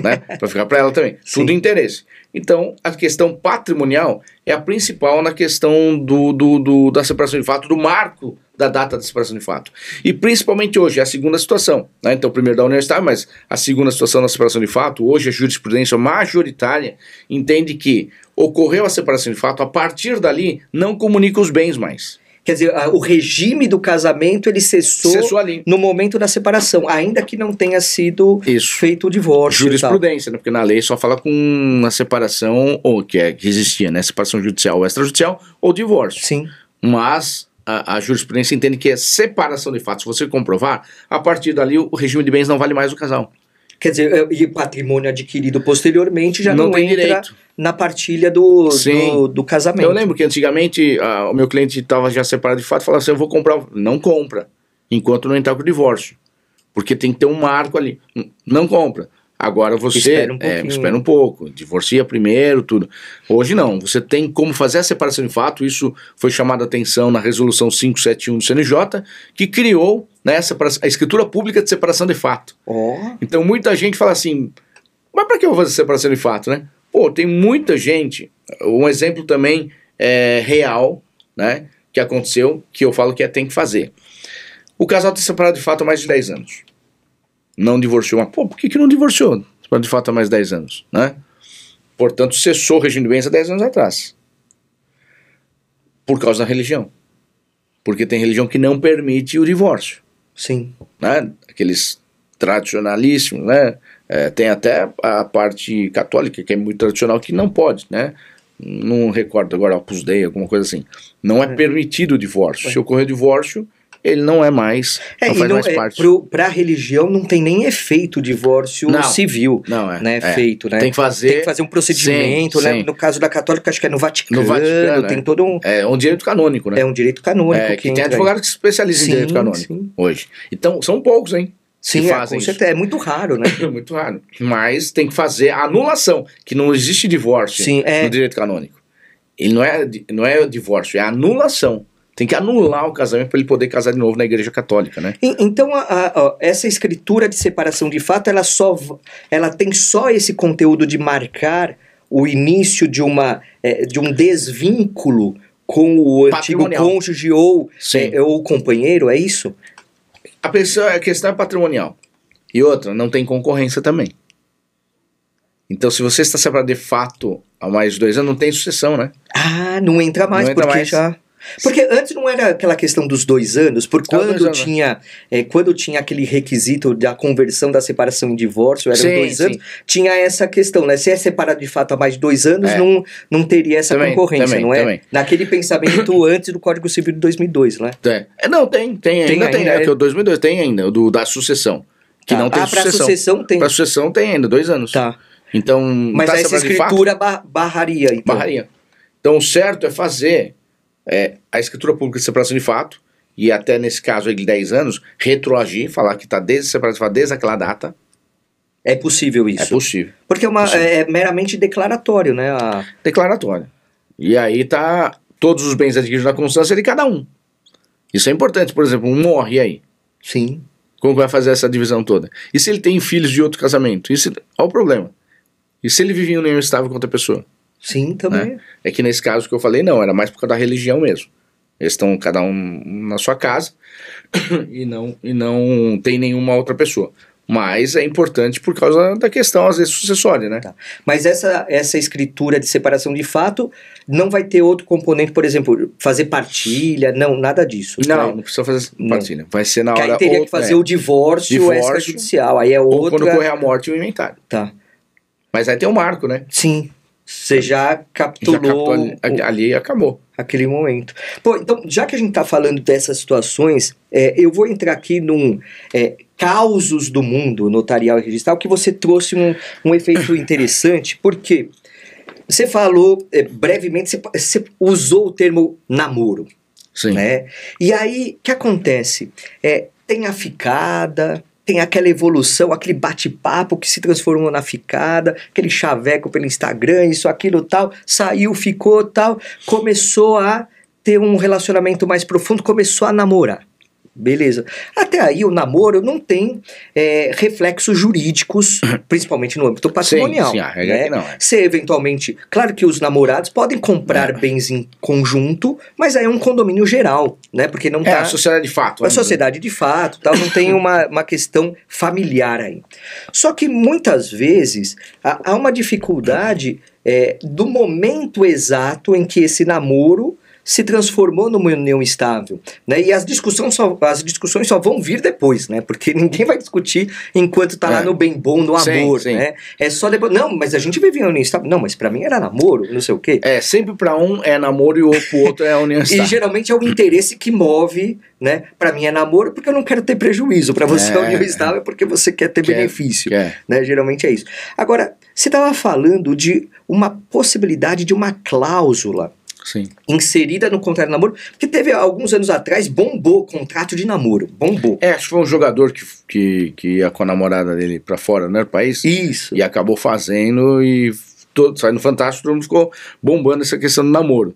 né? Para ficar para ela também. Sim. Tudo interesse. Então, a questão patrimonial é a principal na questão da separação de fato, do marco da data da separação de fato. E principalmente hoje, é a segunda situação, né? Então, primeiro da união estável, mas a segunda situação da separação de fato, hoje a jurisprudência majoritária entende que ocorreu a separação de fato, a partir dali não comunica os bens mais. Quer dizer, o regime do casamento ele cessou ali. No momento da separação, ainda que não tenha sido feito o divórcio. Jurisprudência, né? Porque na lei só fala com a separação, ou que existia, né? Separação judicial ou extrajudicial, ou divórcio. Sim. Mas a jurisprudência entende que é separação de fato. Se você comprovar, a partir dali o regime de bens não vale mais o casal. Quer dizer, e patrimônio adquirido posteriormente já não tem entra direito na partilha do casamento. Eu lembro que antigamente o meu cliente estava já separado de fato e falava assim, eu vou comprar. Não compra, enquanto não entrar com o divórcio. Porque tem que ter um marco ali. Não compra. Agora você espera um pouco, divorcia primeiro, tudo. Hoje não, você tem como fazer a separação de fato, isso foi chamado a atenção na resolução 571 do CNJ, que criou, né, a escritura pública de separação de fato. Então muita gente fala assim, mas para que eu vou fazer separação de fato, né? Pô, tem muita gente, um exemplo também real, né, que aconteceu, que eu falo que tem que fazer. O casal está separado de fato há mais de 10 anos. Não divorciou, mas por que não divorciou? De fato há mais de 10 anos, né? Portanto, cessou o regime de bens há 10 anos atrás. Por causa da religião. Porque tem religião que não permite o divórcio. Sim. Né? Aqueles tradicionalíssimos, né? Tem até a parte católica, que é muito tradicional, que não pode, né? Não recordo agora, Opus Dei, alguma coisa assim. Não é permitido o divórcio. Se ocorrer o divórcio, ele não é mais, não faz mais parte. Para a religião não tem nem efeito o divórcio civil, feito, né? Tem que fazer um procedimento, né? No caso da católica, acho que é no Vaticano, tem todo um... É um direito canônico, né? É um direito canônico. Que tem advogado que se especializa em direito canônico hoje. Então, são poucos, hein? Sim, com certeza. É muito raro, né? Muito raro. Mas tem que fazer a anulação, que não existe divórcio no direito canônico. Ele não é divórcio, é anulação. Tem que anular o casamento para ele poder casar de novo na Igreja Católica, né? Então, essa escritura de separação de fato, ela tem só esse conteúdo de marcar o início de um desvínculo com o antigo cônjuge ou companheiro, é isso? A questão é patrimonial. E outra, não tem concorrência também. Então, se você está separado de fato há mais de 2 anos, não tem sucessão, né? Não entra mais, Porque antes não era aquela questão dos 2 anos, porque quando tinha aquele requisito da conversão da separação em divórcio, eram 2 anos, tinha essa questão, né? Se é separado de fato há mais de 2 anos, não teria essa concorrência, não é? Também. Naquele pensamento antes do Código Civil de 2002, né? Não, tem ainda, que o 2002 tem ainda, o da sucessão, que não tem sucessão. Pra sucessão tem. Pra sucessão tem ainda, 2 anos. Então, mas essa escritura barraria, então. Barraria. Então, o certo é fazer a escritura pública de separação de fato, e até nesse caso aí de 10 anos, retroagir, falar que está separado de fato desde aquela data. É possível isso? É possível. Porque é meramente declaratório, né? Declaratório. E aí tá todos os bens adquiridos na constância de cada um. Isso é importante. Por exemplo, um morre, e aí? Sim. Como vai fazer essa divisão toda? E se ele tem filhos de outro casamento? Olha o problema. E se ele vive em união estável com outra pessoa? Sim, também. Né? É que nesse caso que eu falei, não, era mais por causa da religião mesmo. Eles estão cada um na sua casa e não tem nenhuma outra pessoa. Mas é importante por causa da questão, às vezes, sucessória, né? Mas essa escritura de separação de fato não vai ter outro componente, por exemplo, fazer partilha, nada disso. Não precisa fazer partilha. Vai ser na hora... Que aí teria que fazer o divórcio extrajudicial. Aí é outra... Ou quando ocorrer a morte e o inventário. Mas aí tem um marco, né? Sim. Você já capturou ali acabou. Aquele momento. Então, já que a gente está falando dessas situações, eu vou entrar aqui num causos do mundo notarial e registral, que você trouxe um efeito interessante, porque você falou brevemente, você usou o termo namoro. Sim. Né? E aí, o que acontece? Tem a ficada... Tem aquela evolução, aquele bate-papo que se transformou na ficada, aquele chaveco pelo Instagram, isso, aquilo, tal, saiu, ficou, tal, começou a ter um relacionamento mais profundo, começou a namorar. Beleza. Até aí o namoro não tem reflexos jurídicos, principalmente no âmbito patrimonial. Sim, a regra né? é que não. Você eventualmente, claro que os namorados podem comprar bens em conjunto, mas aí é um condomínio geral, né? Porque não tá... a sociedade de fato. A sociedade de fato, tal, não tem uma questão familiar aí. Só que muitas vezes há uma dificuldade do momento exato em que esse namoro se transformou numa união estável, né? E as discussões só vão vir depois, né? Porque ninguém vai discutir enquanto tá lá no bem bom, no amor, sim. né? É só depois, não, mas a gente vivia uma união estável. Não, mas pra mim era namoro, não sei o quê. Sempre pra um é namoro e pro outro é união estável. E geralmente é o interesse que move, né? Pra mim é namoro porque eu não quero ter prejuízo. Pra você é união estável porque você quer ter benefício. Né? Geralmente é isso. Agora, você tava falando de uma possibilidade de uma cláusula inserida no contrato de namoro, porque teve alguns anos atrás, bombou contrato de namoro, bombou. Acho que foi um jogador que ia com a namorada dele pra fora, né, do país. Isso. E acabou fazendo e saindo no Fantástico, todo mundo ficou bombando essa questão do namoro.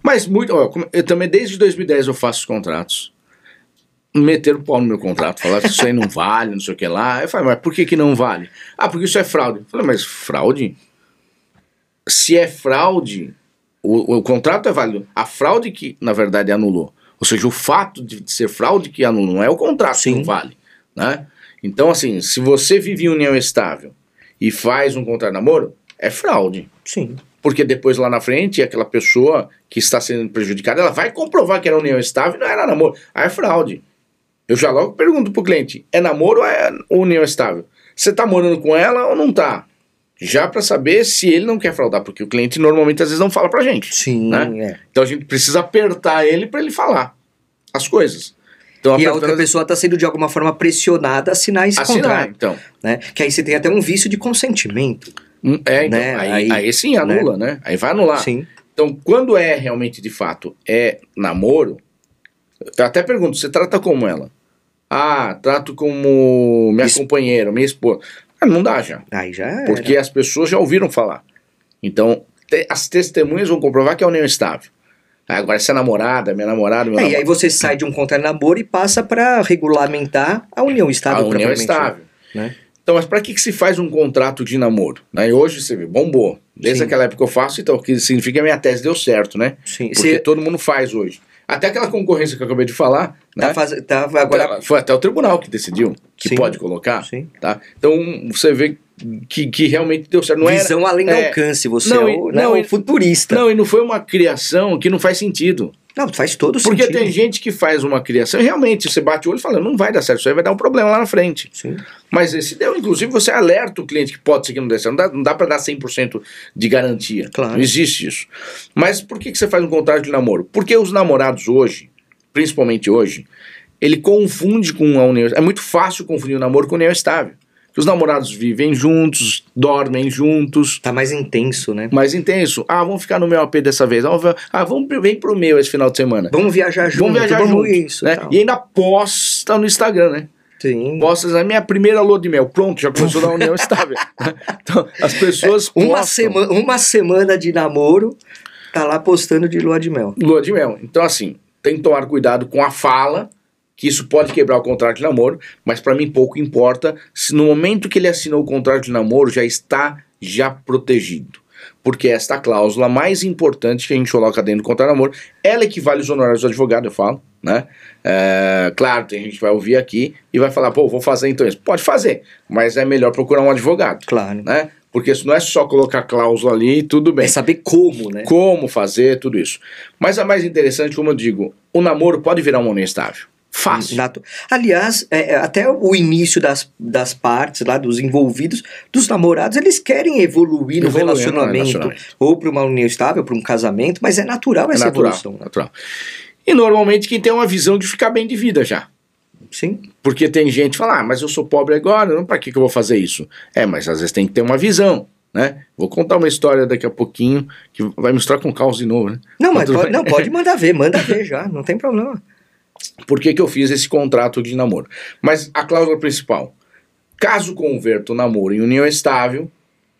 Mas eu também, desde 2010 eu faço os contratos. Meteram o pau no meu contrato, falaram que isso aí não vale, não sei o que lá. Eu falei, mas por que não vale? Porque isso é fraude. Eu falei, mas fraude? Se é fraude... O contrato é válido. A fraude que, na verdade, anulou. Ou seja, o fato de ser fraude que anulou, não é o contrato que não vale. Né? Então, assim, se você vive em união estável e faz um contrato de namoro, é fraude. Sim. Porque depois, lá na frente, aquela pessoa que está sendo prejudicada, ela vai comprovar que era união estável e não era namoro. Aí é fraude. Eu já logo pergunto pro cliente, é namoro ou é união estável? Você está morando com ela ou não está? Já para saber se ele não quer fraudar, porque o cliente normalmente às vezes não fala pra gente. Sim, né? Então a gente precisa apertar ele para ele falar as coisas. Então, e a outra pessoa está sendo de alguma forma pressionada a assinar esse contrato. Então. Né? Que aí você tem até um vício de consentimento. Então, né? aí sim anula, né? Aí vai anular. Sim. Então, quando é realmente de fato namoro, eu até pergunto, você trata como ela? Trato como minha companheira, minha esposa. Não dá já. Aí já era. Porque as pessoas já ouviram falar. Então, as testemunhas vão comprovar que é união estável. Agora, se é namorada, minha namorada, meu namorado. E aí você sai de um contrato de namoro e passa para regulamentar a união estável. A união estável. Né? Então, mas para que se faz um contrato de namoro? Né? E hoje você vê, bombou. Desde aquela época que eu faço, então, o que significa que a minha tese deu certo, né? Sim. Porque todo mundo faz hoje. Até aquela concorrência que eu acabei de falar, né? Agora... Foi até o tribunal que decidiu que pode colocar. Sim. Tá? Então, você vê que realmente deu certo. Visão além do alcance, você é o futurista. Não, e não foi uma criação que não faz sentido. Não, faz todo sentido. Porque tem gente que faz uma criação e realmente você bate o olho e fala, não vai dar certo, isso aí vai dar um problema lá na frente. Sim. Mas esse deu, inclusive você alerta o cliente que pode ser que não dê certo, não dá para dar 100% de garantia. Claro. Não existe isso. Mas por que você faz um contrato de namoro? Porque os namorados hoje, principalmente hoje, ele confunde com a união. É muito fácil confundir o namoro com a união estável. Os namorados vivem juntos, dormem juntos. Tá mais intenso, né? Mais intenso. Vamos ficar no meu AP dessa vez. Vem pro meu esse final de semana. Vamos viajar junto. Isso, né? E ainda posta no Instagram, né? Sim. Posta a minha primeira lua de mel. Pronto, já começou a dar união estável. Então, as pessoas uma semana de namoro, tá lá postando de lua de mel. Lua de mel. Então, assim, tem que tomar cuidado com a fala, que isso pode quebrar o contrato de namoro, mas para mim pouco importa se no momento que ele assinou o contrato de namoro já está protegido. Porque esta cláusula mais importante que a gente coloca dentro do contrato de namoro, ela equivale aos honorários do advogado, eu falo, né? Claro, tem gente que vai ouvir aqui e vai falar, vou fazer então isso. Pode fazer, mas é melhor procurar um advogado. Claro. Né? Porque isso não é só colocar cláusula ali e tudo bem. É saber como, né? Como fazer, tudo isso. Mas a mais interessante, como eu digo, o namoro pode virar uma união estável. Fácil. Aliás, até o início das partes lá, dos envolvidos, dos namorados, eles querem evoluir no relacionamento. Ou para uma união estável, para um casamento, mas é natural essa evolução. Natural. E normalmente quem tem uma visão de ficar bem de vida já. Sim. Porque tem gente que fala, mas eu sou pobre agora, para que eu vou fazer isso? Mas às vezes tem que ter uma visão. Né? Vou contar uma história daqui a pouquinho que vai misturar com caos de novo, né? Não, mas pode mandar ver, manda ver já, não tem problema. Por que eu fiz esse contrato de namoro? Mas a cláusula principal, caso converta o namoro em união estável,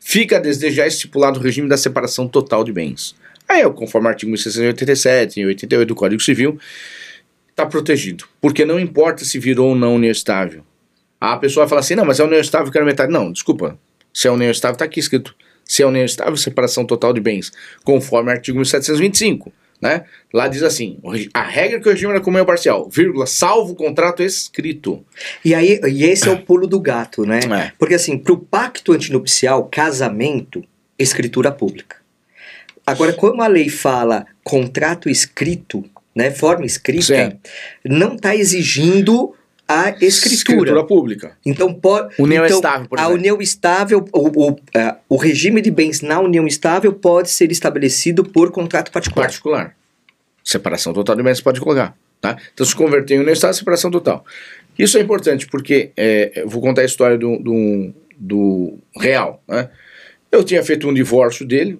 fica desde já estipulado o regime da separação total de bens. Aí, conforme o artigo 1687 e 88 do Código Civil, está protegido. Porque não importa se virou ou não união estável. A pessoa fala assim, não, mas é união estável, eu quero metade. Não, desculpa. Se é união estável, está aqui escrito. Se é união estável, separação total de bens, conforme o artigo 1725. Né? Lá diz assim, a regra que o regime da comunhão parcial, vírgula, salvo o contrato escrito. E esse é o pulo do gato, né? É. Porque assim, pro pacto antinupcial, casamento, escritura pública. Agora, como a lei fala contrato escrito, né, forma escrita, Sim. não está exigindo a escritura pública. Então, União estável, por exemplo. A união estável, o regime de bens na união estável pode ser estabelecido por contrato particular. Separação total de bens você pode colocar. Tá? Então, se converter em união estável, separação total. Isso é importante porque, eu vou contar a história do real. Né? Eu tinha feito um divórcio dele,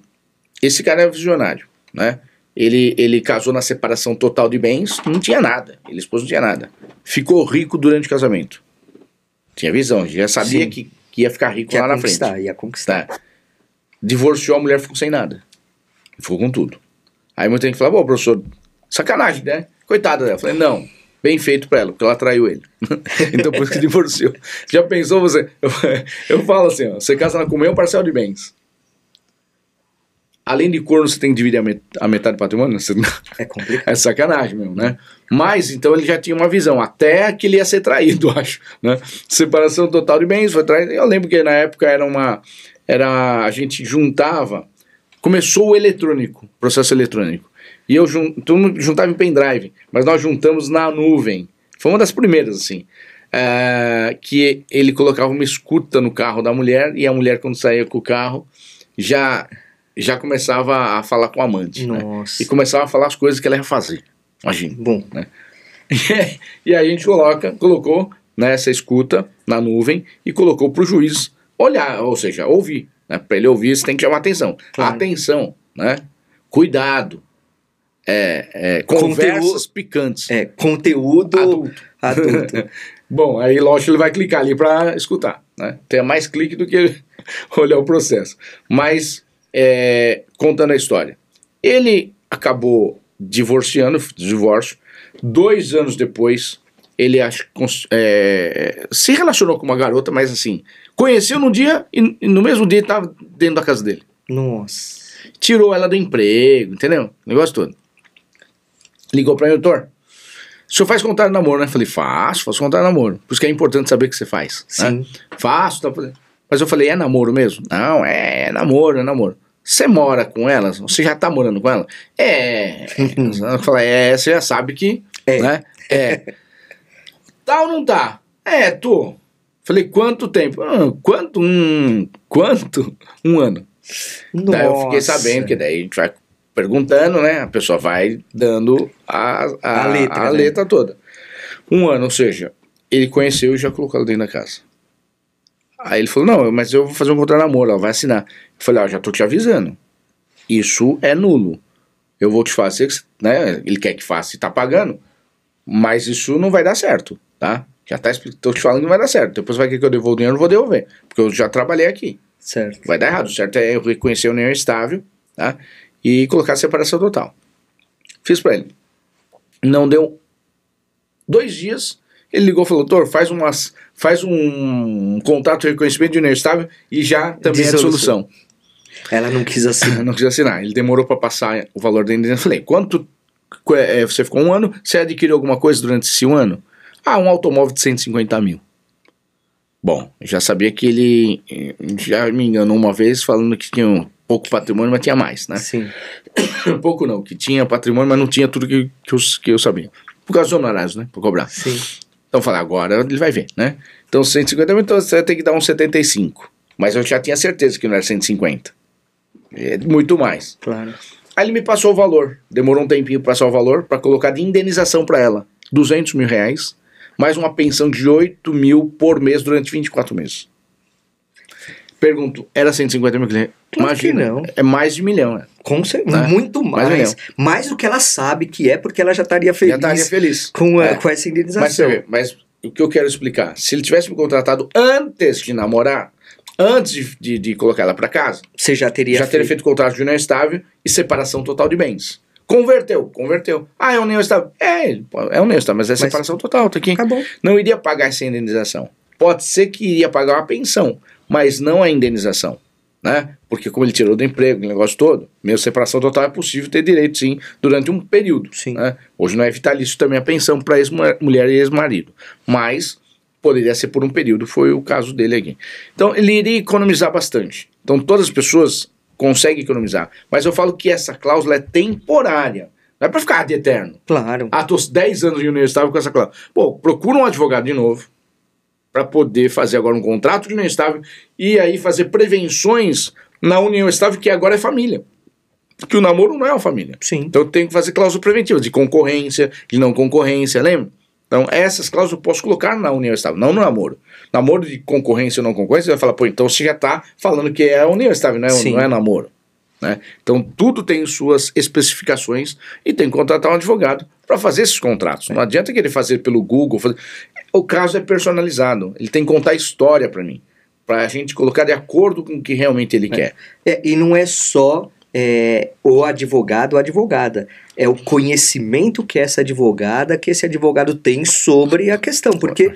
esse cara é visionário. Né? Ele casou na separação total de bens, não tinha nada, ele esposo não tinha nada. Ficou rico durante o casamento. Tinha visão, já sabia que ia ficar rico lá na frente. Ia conquistar. Tá. Divorciou, a mulher ficou sem nada. Ficou com tudo. Aí muita gente fala, pô, professor, sacanagem, né? Coitada dela. Eu falei, não, bem feito pra ela, porque ela traiu ele. Então por isso que divorciou. Já pensou você? Eu falo assim, ó, você casa na comunhão parcial de bens. Além de corno, você tem que dividir a metade do patrimônio? É complicado. É sacanagem mesmo, né? Mas, então, ele já tinha uma visão. Até que ele ia ser traído, acho. Né? Separação total de bens, foi traído. Eu lembro que na época a gente juntava... Começou o eletrônico, processo eletrônico. E todo mundo juntava em pendrive. Mas nós juntamos na nuvem. Foi uma das primeiras, assim. Que ele colocava uma escuta no carro da mulher. E a mulher, quando saía com o carro, já começava a falar com o amante. Nossa. Né? E começava a falar as coisas que ela ia fazer. Imagina. Bom. Né? E aí a gente colocou, né, essa escuta na nuvem e colocou para o juiz olhar, ou seja, ouvir. Né? Para ele ouvir, você tem que chamar atenção. Claro. Atenção, né? Cuidado. Conversas picantes. Conteúdo adulto. Bom, aí lógico ele vai clicar ali para escutar. Né? Tem mais clique do que olhar o processo. Mas... contando a história, ele acabou divórcio. 2 anos depois ele se relacionou com uma garota, mas assim, conheceu no dia e no mesmo dia estava dentro da casa dele. Nossa. Tirou ela do emprego, entendeu? O negócio todo. Ligou para mim, doutor, o senhor faz contrato de namoro, né? Falei, faço contrato de namoro. Por isso que é importante saber o que você faz. Sim. Né? Faço, tá fazendo. Mas eu falei, é namoro mesmo? Não, é namoro. Você mora com ela? Você já tá morando com ela? Eu falei, você já sabe que... Né? Tá ou não tá? Tô. Falei, quanto tempo? Quanto? Um ano. Nossa. Daí eu fiquei sabendo, que daí a gente vai perguntando, né? A pessoa vai dando a letra toda. 1 ano, ou seja, ele conheceu e já colocou ela dentro da casa. Aí ele falou, não, mas eu vou fazer um contrato de namoro, ela vai assinar. Eu falei, já tô te avisando. Isso é nulo. Eu vou te fazer, né? Ele quer que faça e tá pagando, mas isso não vai dar certo, tá? Já tô te falando que não vai dar certo. Depois vai querer que eu devolva o dinheiro, eu não vou devolver, porque eu já trabalhei aqui. Certo. Vai dar errado. O certo é eu reconhecer a união estável, tá? E colocar a separação total. Fiz pra ele. Não deu 2 dias... Ele ligou e falou, doutor, faz um contrato de reconhecimento de união estável e já também é dissolução. Ela não quis assinar. Não quis assinar. Ele demorou para passar o valor da indenização. Eu falei, quanto você ficou 1 ano? Você adquiriu alguma coisa durante esse 1 ano? Um automóvel de 150 mil. Bom, eu já sabia que ele já me enganou uma vez falando que tinha pouco patrimônio, mas tinha mais, né? Sim. Pouco não, que tinha patrimônio, mas não tinha tudo que eu sabia. Por causa dos honorários, né? Para cobrar. Sim. Então eu falei, agora ele vai ver, né? Então 150 mil, então você vai ter que dar uns 75. Mas eu já tinha certeza que não era 150. É muito mais. Claro. Aí ele me passou o valor. Demorou um tempinho para passar o valor para colocar de indenização para ela. 200 mil reais, mais uma pensão de 8 mil por mês durante 24 meses. Pergunto, era 150 mil clientes? Claro. Imagina, que não. É mais de 1 milhão, né? Com certeza, muito mais. Mais do que ela sabe que é, porque ela já estaria feliz, com essa indenização. Mas o que eu quero explicar, se ele tivesse me contratado antes de namorar, antes de colocar ela para casa, você já teria feito contrato de união estável e separação total de bens. Converteu. Ah, é união estável. É união estável, mas é separação total, tá aqui. Acabou. Não iria pagar essa indenização. Pode ser que iria pagar uma pensão, mas não a indenização, né? Porque como ele tirou do emprego, o negócio todo, mesmo separação total é possível ter direito, sim, durante um período. Sim. Né? Hoje não é vitalício também a pensão para ex-mulher e ex-marido, mas poderia ser por um período, foi o caso dele aqui. Então ele iria economizar bastante. Então todas as pessoas conseguem economizar, mas eu falo que essa cláusula é temporária. Não é para ficar de eterno. Claro. Ah, tô 10 anos de união estável com essa cláusula. Pô, procura um advogado de novo para poder fazer agora um contrato de união estável e aí fazer prevenções na união estável, que agora é família. Porque o namoro não é uma família. Sim. Então tem que fazer cláusula preventiva de concorrência, de não concorrência, lembra? Então essas cláusulas eu posso colocar na união estável, não no namoro. Namoro de concorrência ou não concorrência, você vai falar, pô, então você já está falando que é a união estável, não é namoro. Né? Então tudo tem suas especificações e tem que contratar um advogado para fazer esses contratos. Não adianta querer fazer pelo Google. O caso é personalizado, ele tem que contar a história para mim, para a gente colocar de acordo com o que realmente ele quer. E não é só o advogado ou advogada, é o conhecimento que essa advogada, que esse advogado tem sobre a questão, porque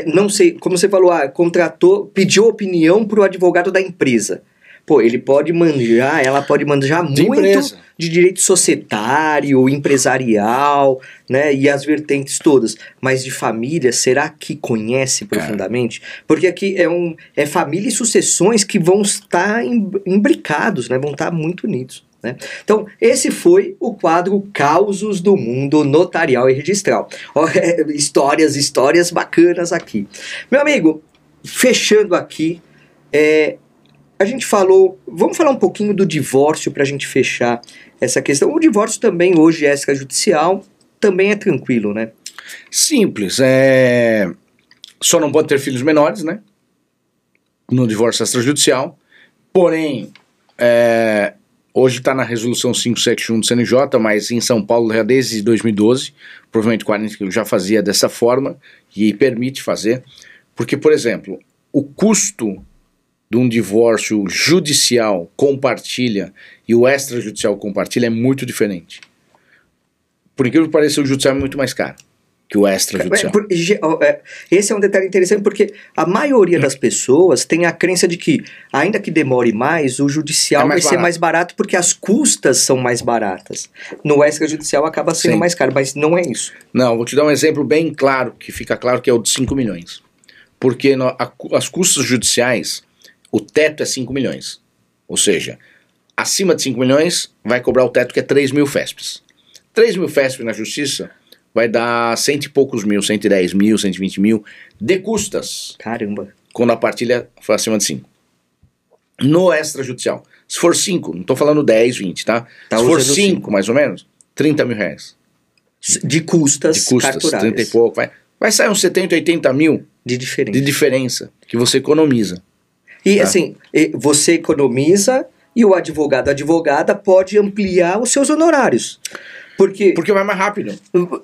não sei, como você falou, contratou, pediu opinião para o advogado da empresa. Pô, ele pode manjar, ela pode manjar muito de direito societário, empresarial, né, e as vertentes todas, mas de família, será que conhece profundamente? Porque aqui é família e sucessões que vão estar imbricados, né, vão estar muito unidos. Né? Então, esse foi o quadro Causos do Mundo Notarial e Registral. Histórias bacanas aqui. Meu amigo, fechando aqui, a gente falou, vamos falar um pouquinho do divórcio para a gente fechar essa questão. O divórcio também hoje é extrajudicial, também é tranquilo, né? Simples, só não pode ter filhos menores, né? No divórcio extrajudicial. Porém, hoje está na resolução 571 do CNJ, mas em São Paulo já desde 2012, provavelmente 40 já fazia dessa forma e permite fazer. Porque, por exemplo, o custo de um divórcio judicial compartilha e o extrajudicial compartilha é muito diferente. Por incrível que pareça, o judicial é muito mais caro que o extrajudicial. Esse é um detalhe interessante porque a maioria das pessoas tem a crença de que, ainda que demore mais, o judicial vai ser mais barato porque as custas são mais baratas. No extrajudicial acaba sendo mais caro, mas não é isso. Não, vou te dar um exemplo bem claro, que fica claro que é o de 5 milhões. Porque as custas judiciais, o teto é 5 milhões. Ou seja, acima de 5 milhões vai cobrar o teto que é 3 mil FESPs. 3 mil FESPs na justiça vai dar 100 e poucos mil, 110 mil, 120 mil de custas. Caramba. Quando a partilha for acima de 5. No extrajudicial, se for 5, não estou falando 10, 20, tá? Se for 5, mais ou menos, 30 mil reais. De custas, 30 e pouco. Vai sair uns 70, 80 mil de diferença que você economiza. E assim, você economiza e o advogado, a advogada pode ampliar os seus honorários. Porque vai mais rápido.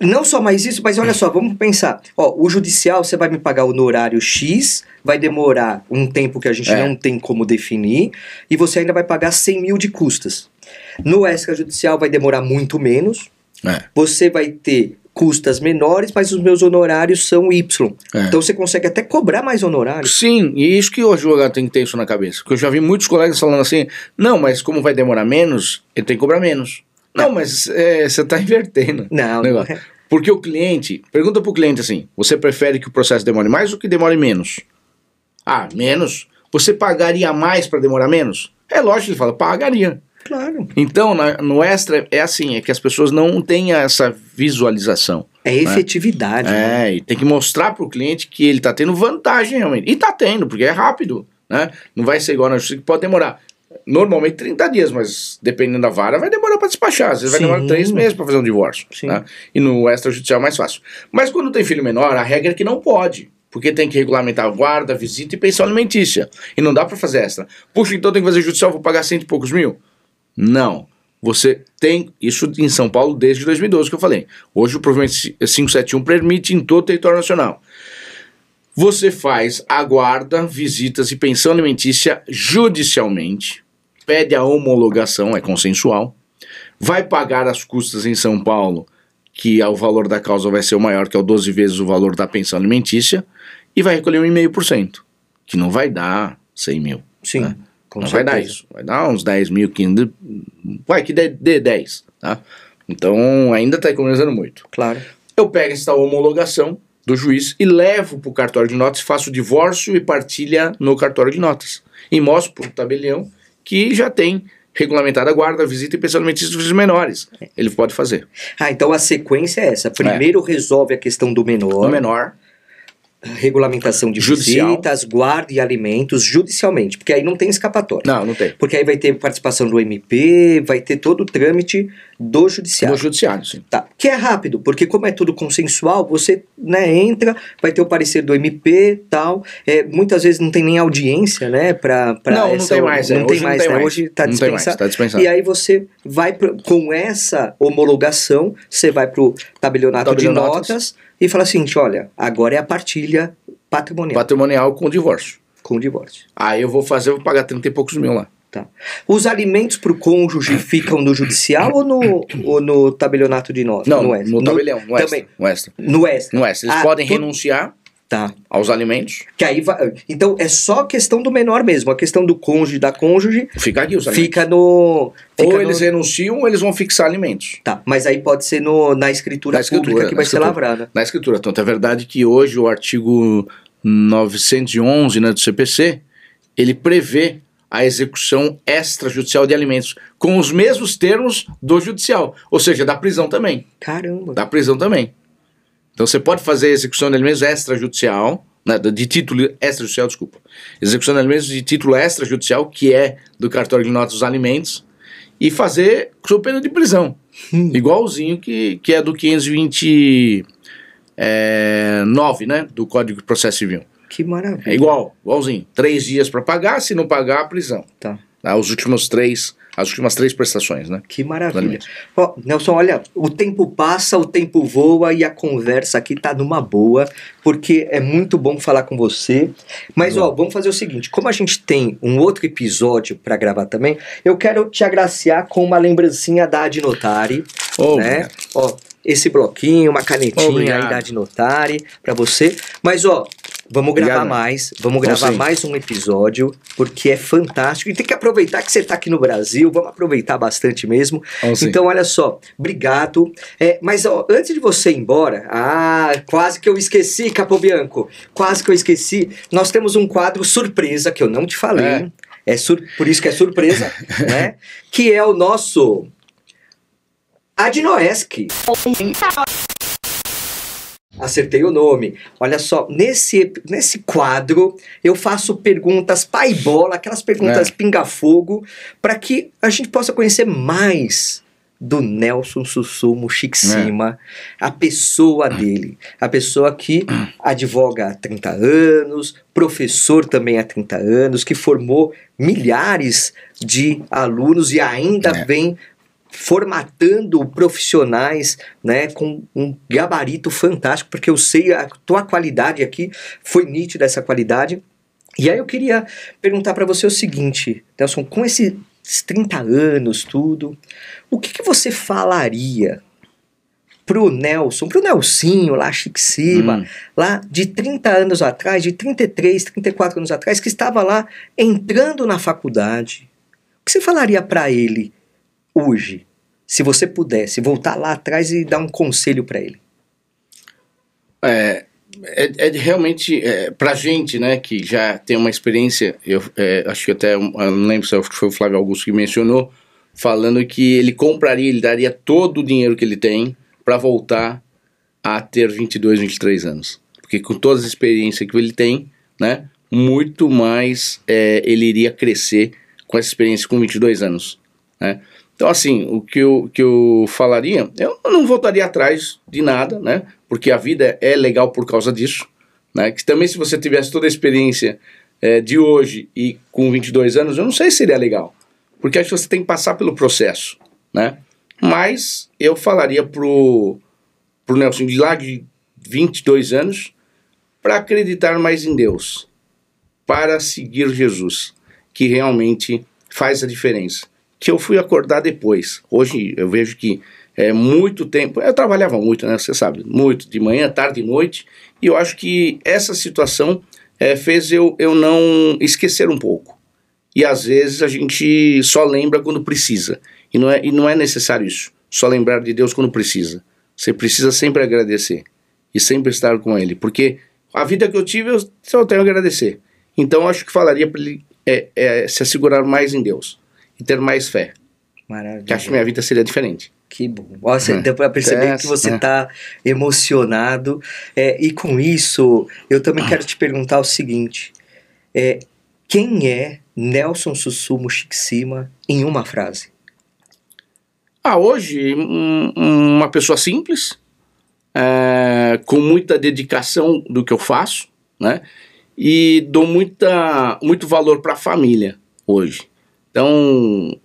Não só mais isso, mas olha só, vamos pensar. O judicial, você vai me pagar o honorário X, vai demorar um tempo que a gente não tem como definir, e você ainda vai pagar 100 mil de custas. No extrajudicial vai demorar muito menos, você vai ter custas menores, mas os meus honorários são Y. Então você consegue até cobrar mais honorários. Sim, e isso que o advogado tem que ter isso na cabeça. Porque eu já vi muitos colegas falando assim, não, mas como vai demorar menos, ele tem que cobrar menos. Não, mas você está invertendo. Não. Porque o cliente, pergunta para o cliente assim, você prefere que o processo demore mais ou que demore menos? Ah, menos? Você pagaria mais para demorar menos? É lógico, ele fala, pagaria. Claro. Então, no extra, é assim, é que as pessoas não têm essa visualização. É efetividade. Né? E tem que mostrar para o cliente que ele está tendo vantagem realmente. E está tendo, porque é rápido. Né? Não vai ser igual na justiça, que pode demorar. Normalmente 30 dias, mas dependendo da vara, vai demorar para despachar. Às vezes vai demorar 3 meses para fazer um divórcio. Né? E no extrajudicial é mais fácil. Mas quando tem filho menor, a regra é que não pode. Porque tem que regulamentar a guarda, visita e pensão alimentícia. E não dá para fazer extra. Puxa, então tem que fazer judicial, vou pagar 100 e poucos mil? Não. Você tem isso em São Paulo desde 2012 que eu falei. Hoje o provimento 571 permite em todo o território nacional. Você faz a guarda, visitas e pensão alimentícia judicialmente, pede a homologação, é consensual. vai pagar as custas em São Paulo, que o valor da causa vai ser o maior, que é o 12 vezes o valor da pensão alimentícia, e vai recolher 1,5%, que não vai dar 100 mil. Sim, né? com Não certeza. vai dar isso, vai dar uns 10 mil, 15, vai que dê 10, tá? Então ainda está economizando muito. Claro. Eu pego essa homologação do juiz e levo para o cartório de notas, faço o divórcio e partilha no cartório de notas. E mostro para o tabelião que já tem regulamentada a guarda, visita e pensão alimentícia dos filhos menores. Ele pode fazer. Ah, então a sequência é essa. Primeiro resolve a questão do menor. O menor, Regulamentação de Judicial. visitas, guarda e alimentos judicialmente, porque aí não tem escapatória. não tem. Porque aí vai ter participação do MP, vai ter todo o trâmite do judiciário. No judiciário, sim. Tá. Que é rápido, porque como é tudo consensual, você, né, entra, vai ter o parecer do MP e tal. Muitas vezes não tem nem audiência, né, pra Não essa, tem mais. Não tem mais, né? mais. Hoje tá Não tem mais, dispensado. tá dispensado. E aí você vai com essa homologação, você vai pro tabelionato de Tabelionatas. notas e fala assim, olha, agora é a partilha patrimonial Patrimonial com divórcio. com o divórcio. Aí eu vou pagar 30 e poucos mil lá. Tá. Os alimentos pro cônjuge ficam no judicial ou no tabelionato de notas? Não, extra? no tabelião, no extra. Também. No extra. No extra. No extra. Eles Ah, podem tudo- renunciar Tá. aos alimentos. Que aí vai, então é só questão do menor mesmo, a questão do cônjuge da cônjuge Fica aqui os alimentos. fica no. Fica Ou no- eles renunciam ou eles vão fixar alimentos. Tá, mas aí pode ser na escritura Na escritura, pública que na vai ser escritura. lavrada. Na escritura. Tanto é verdade que hoje o artigo 911, né, do CPC, ele prevê a execução extrajudicial de alimentos com os mesmos termos do judicial. Ou seja, da prisão também. Caramba. Da prisão também. Então você pode fazer execução de alimentos extrajudicial, né, de título extrajudicial, desculpa. Execução de alimentos de título extrajudicial, que é do cartório de notas dos alimentos, e fazer sob pena de prisão. Igualzinho que é do 529, né, do Código de Processo Civil. Que maravilha. É igualzinho. 3 dias para pagar, se não pagar, prisão. Tá. As últimas três prestações, né? Que maravilha. Alimentos. Ó, Nelson, olha, o tempo passa, o tempo voa e a conversa aqui tá numa boa, porque é muito bom falar com você. Mas, ó, vamos fazer o seguinte, como a gente tem um outro episódio pra gravar também, eu quero te agraciar com uma lembrancinha da Adnotari, né? Ó, esse bloquinho, uma canetinha Obrigado. aí da Adnotari pra você. Mas, ó, vamos gravar Obrigado. mais, vamos gravar sim. mais um episódio, porque é fantástico. E tem que aproveitar que você tá aqui no Brasil, vamos aproveitar bastante mesmo. Vamos sim. Então, olha só, obrigado. Mas ó, antes de você ir embora, quase que eu esqueci, Capobianco, quase que eu esqueci, nós temos um quadro surpresa que eu não te falei, por isso que é surpresa, né? Que é o nosso Adnoesc. Acertei o nome. Olha só, nesse quadro eu faço perguntas pai bola, aquelas perguntas pinga-fogo, para que a gente possa conhecer mais do Nelson Sussumo Chixima, a pessoa dele. A pessoa que advoga há 30 anos, professor também há 30 anos, que formou milhares de alunos e ainda vem formatando profissionais, né, com um gabarito fantástico, porque eu sei a tua qualidade aqui, foi nítida essa qualidade. E aí eu queria perguntar para você o seguinte, Nelson, com esses 30 anos, tudo, o que você falaria pro Nelson, pro Nelsinho lá, Chixima, lá de 30 anos atrás, de 33, 34 anos atrás, que estava lá entrando na faculdade? O que você falaria para ele hoje, se você pudesse voltar lá atrás e dar um conselho para ele? Realmente, pra gente, né, que já tem uma experiência, acho que até, eu não lembro se foi o Flávio Augusto que mencionou, falando que ele daria todo o dinheiro que ele tem para voltar a ter 22, 23 anos. Porque com todas as experiências que ele tem, né, muito mais ele iria crescer com essa experiência com 22 anos, né. Então, assim, o que eu falaria, eu não voltaria atrás de nada, né? Porque a vida é legal por causa disso, né? Que também se você tivesse toda a experiência de hoje e com 22 anos, eu não sei se seria legal. Porque acho que você tem que passar pelo processo, né? Mas eu falaria pro Nelson de lá de 22 anos para acreditar mais em Deus, para seguir Jesus, que realmente faz a diferença. que eu fui acordar depois. Hoje eu vejo que é muito tempo, eu trabalhava muito, né, você sabe, muito, de manhã, tarde e noite, e eu acho que essa situação fez eu não esquecer um pouco. E às vezes a gente só lembra quando precisa, e não é necessário isso, só lembrar de Deus quando precisa. Você precisa sempre agradecer, e sempre estar com Ele, porque a vida que eu tive eu só tenho a agradecer. Então eu acho que falaria para ele se assegurar mais em Deus, e ter mais fé. Maravilha. Que acho que minha vida seria diferente. Que bom. Você deu para perceber que você está emocionado. E com isso, eu também quero te perguntar o seguinte. Quem é Nelson Sussu Mushixima em uma frase? Hoje, uma pessoa simples, com muita dedicação do que eu faço, né? E dou muito valor para a família hoje. Então,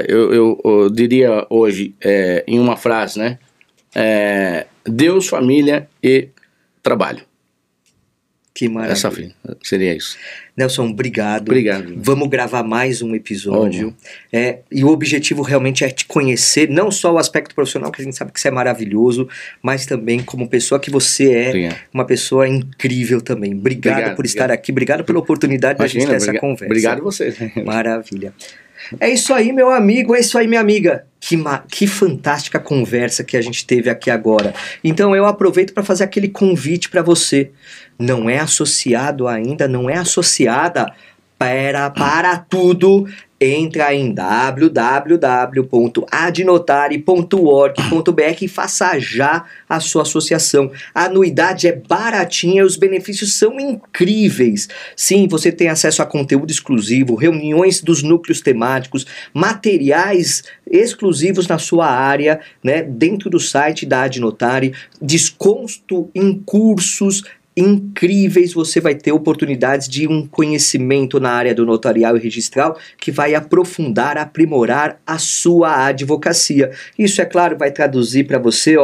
eu diria hoje, em uma frase, né? Deus, família e trabalho. Que maravilha. Seria isso. Nelson, obrigado. Obrigado. Vamos gravar mais um episódio. E o objetivo realmente é te conhecer, não só o aspecto profissional, que a gente sabe que você é maravilhoso, mas também como pessoa que você é uma pessoa incrível também. Obrigado por estar aqui, obrigado pela oportunidade de a gente ter essa conversa. Obrigado a você. Maravilha. É isso aí, meu amigo, é isso aí, minha amiga. Que fantástica conversa que a gente teve aqui agora. Então eu aproveito para fazer aquele convite para você. Não é associado ainda, não é associada? Para tudo, entra em www.adnotare.org.br e faça já a sua associação. A anuidade é baratinha e os benefícios são incríveis. Sim, você tem acesso a conteúdo exclusivo, reuniões dos núcleos temáticos, materiais exclusivos na sua área, né, dentro do site da Adnotare, desconto em cursos incríveis, você vai ter oportunidades de um conhecimento na área do notarial e registral que vai aprofundar, aprimorar a sua advocacia. Isso, é claro, vai traduzir para você,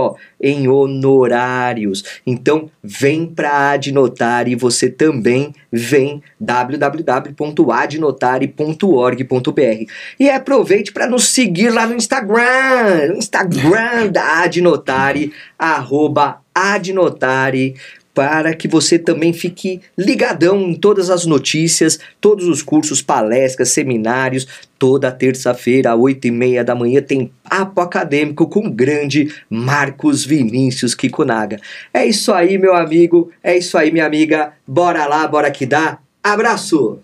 em honorários. Então, vem para a Adnotare e você também vem www.adnotare.org.br. E aproveite para nos seguir lá no Instagram da Adnotare, @Adnotare, para que você também fique ligadão em todas as notícias, todos os cursos, palestras, seminários. Toda terça-feira, às 8h30 da manhã, tem Papo Acadêmico com o grande Marcos Vinícius Kikunaga. É isso aí, meu amigo, é isso aí, minha amiga. Bora lá, bora que dá. Abraço!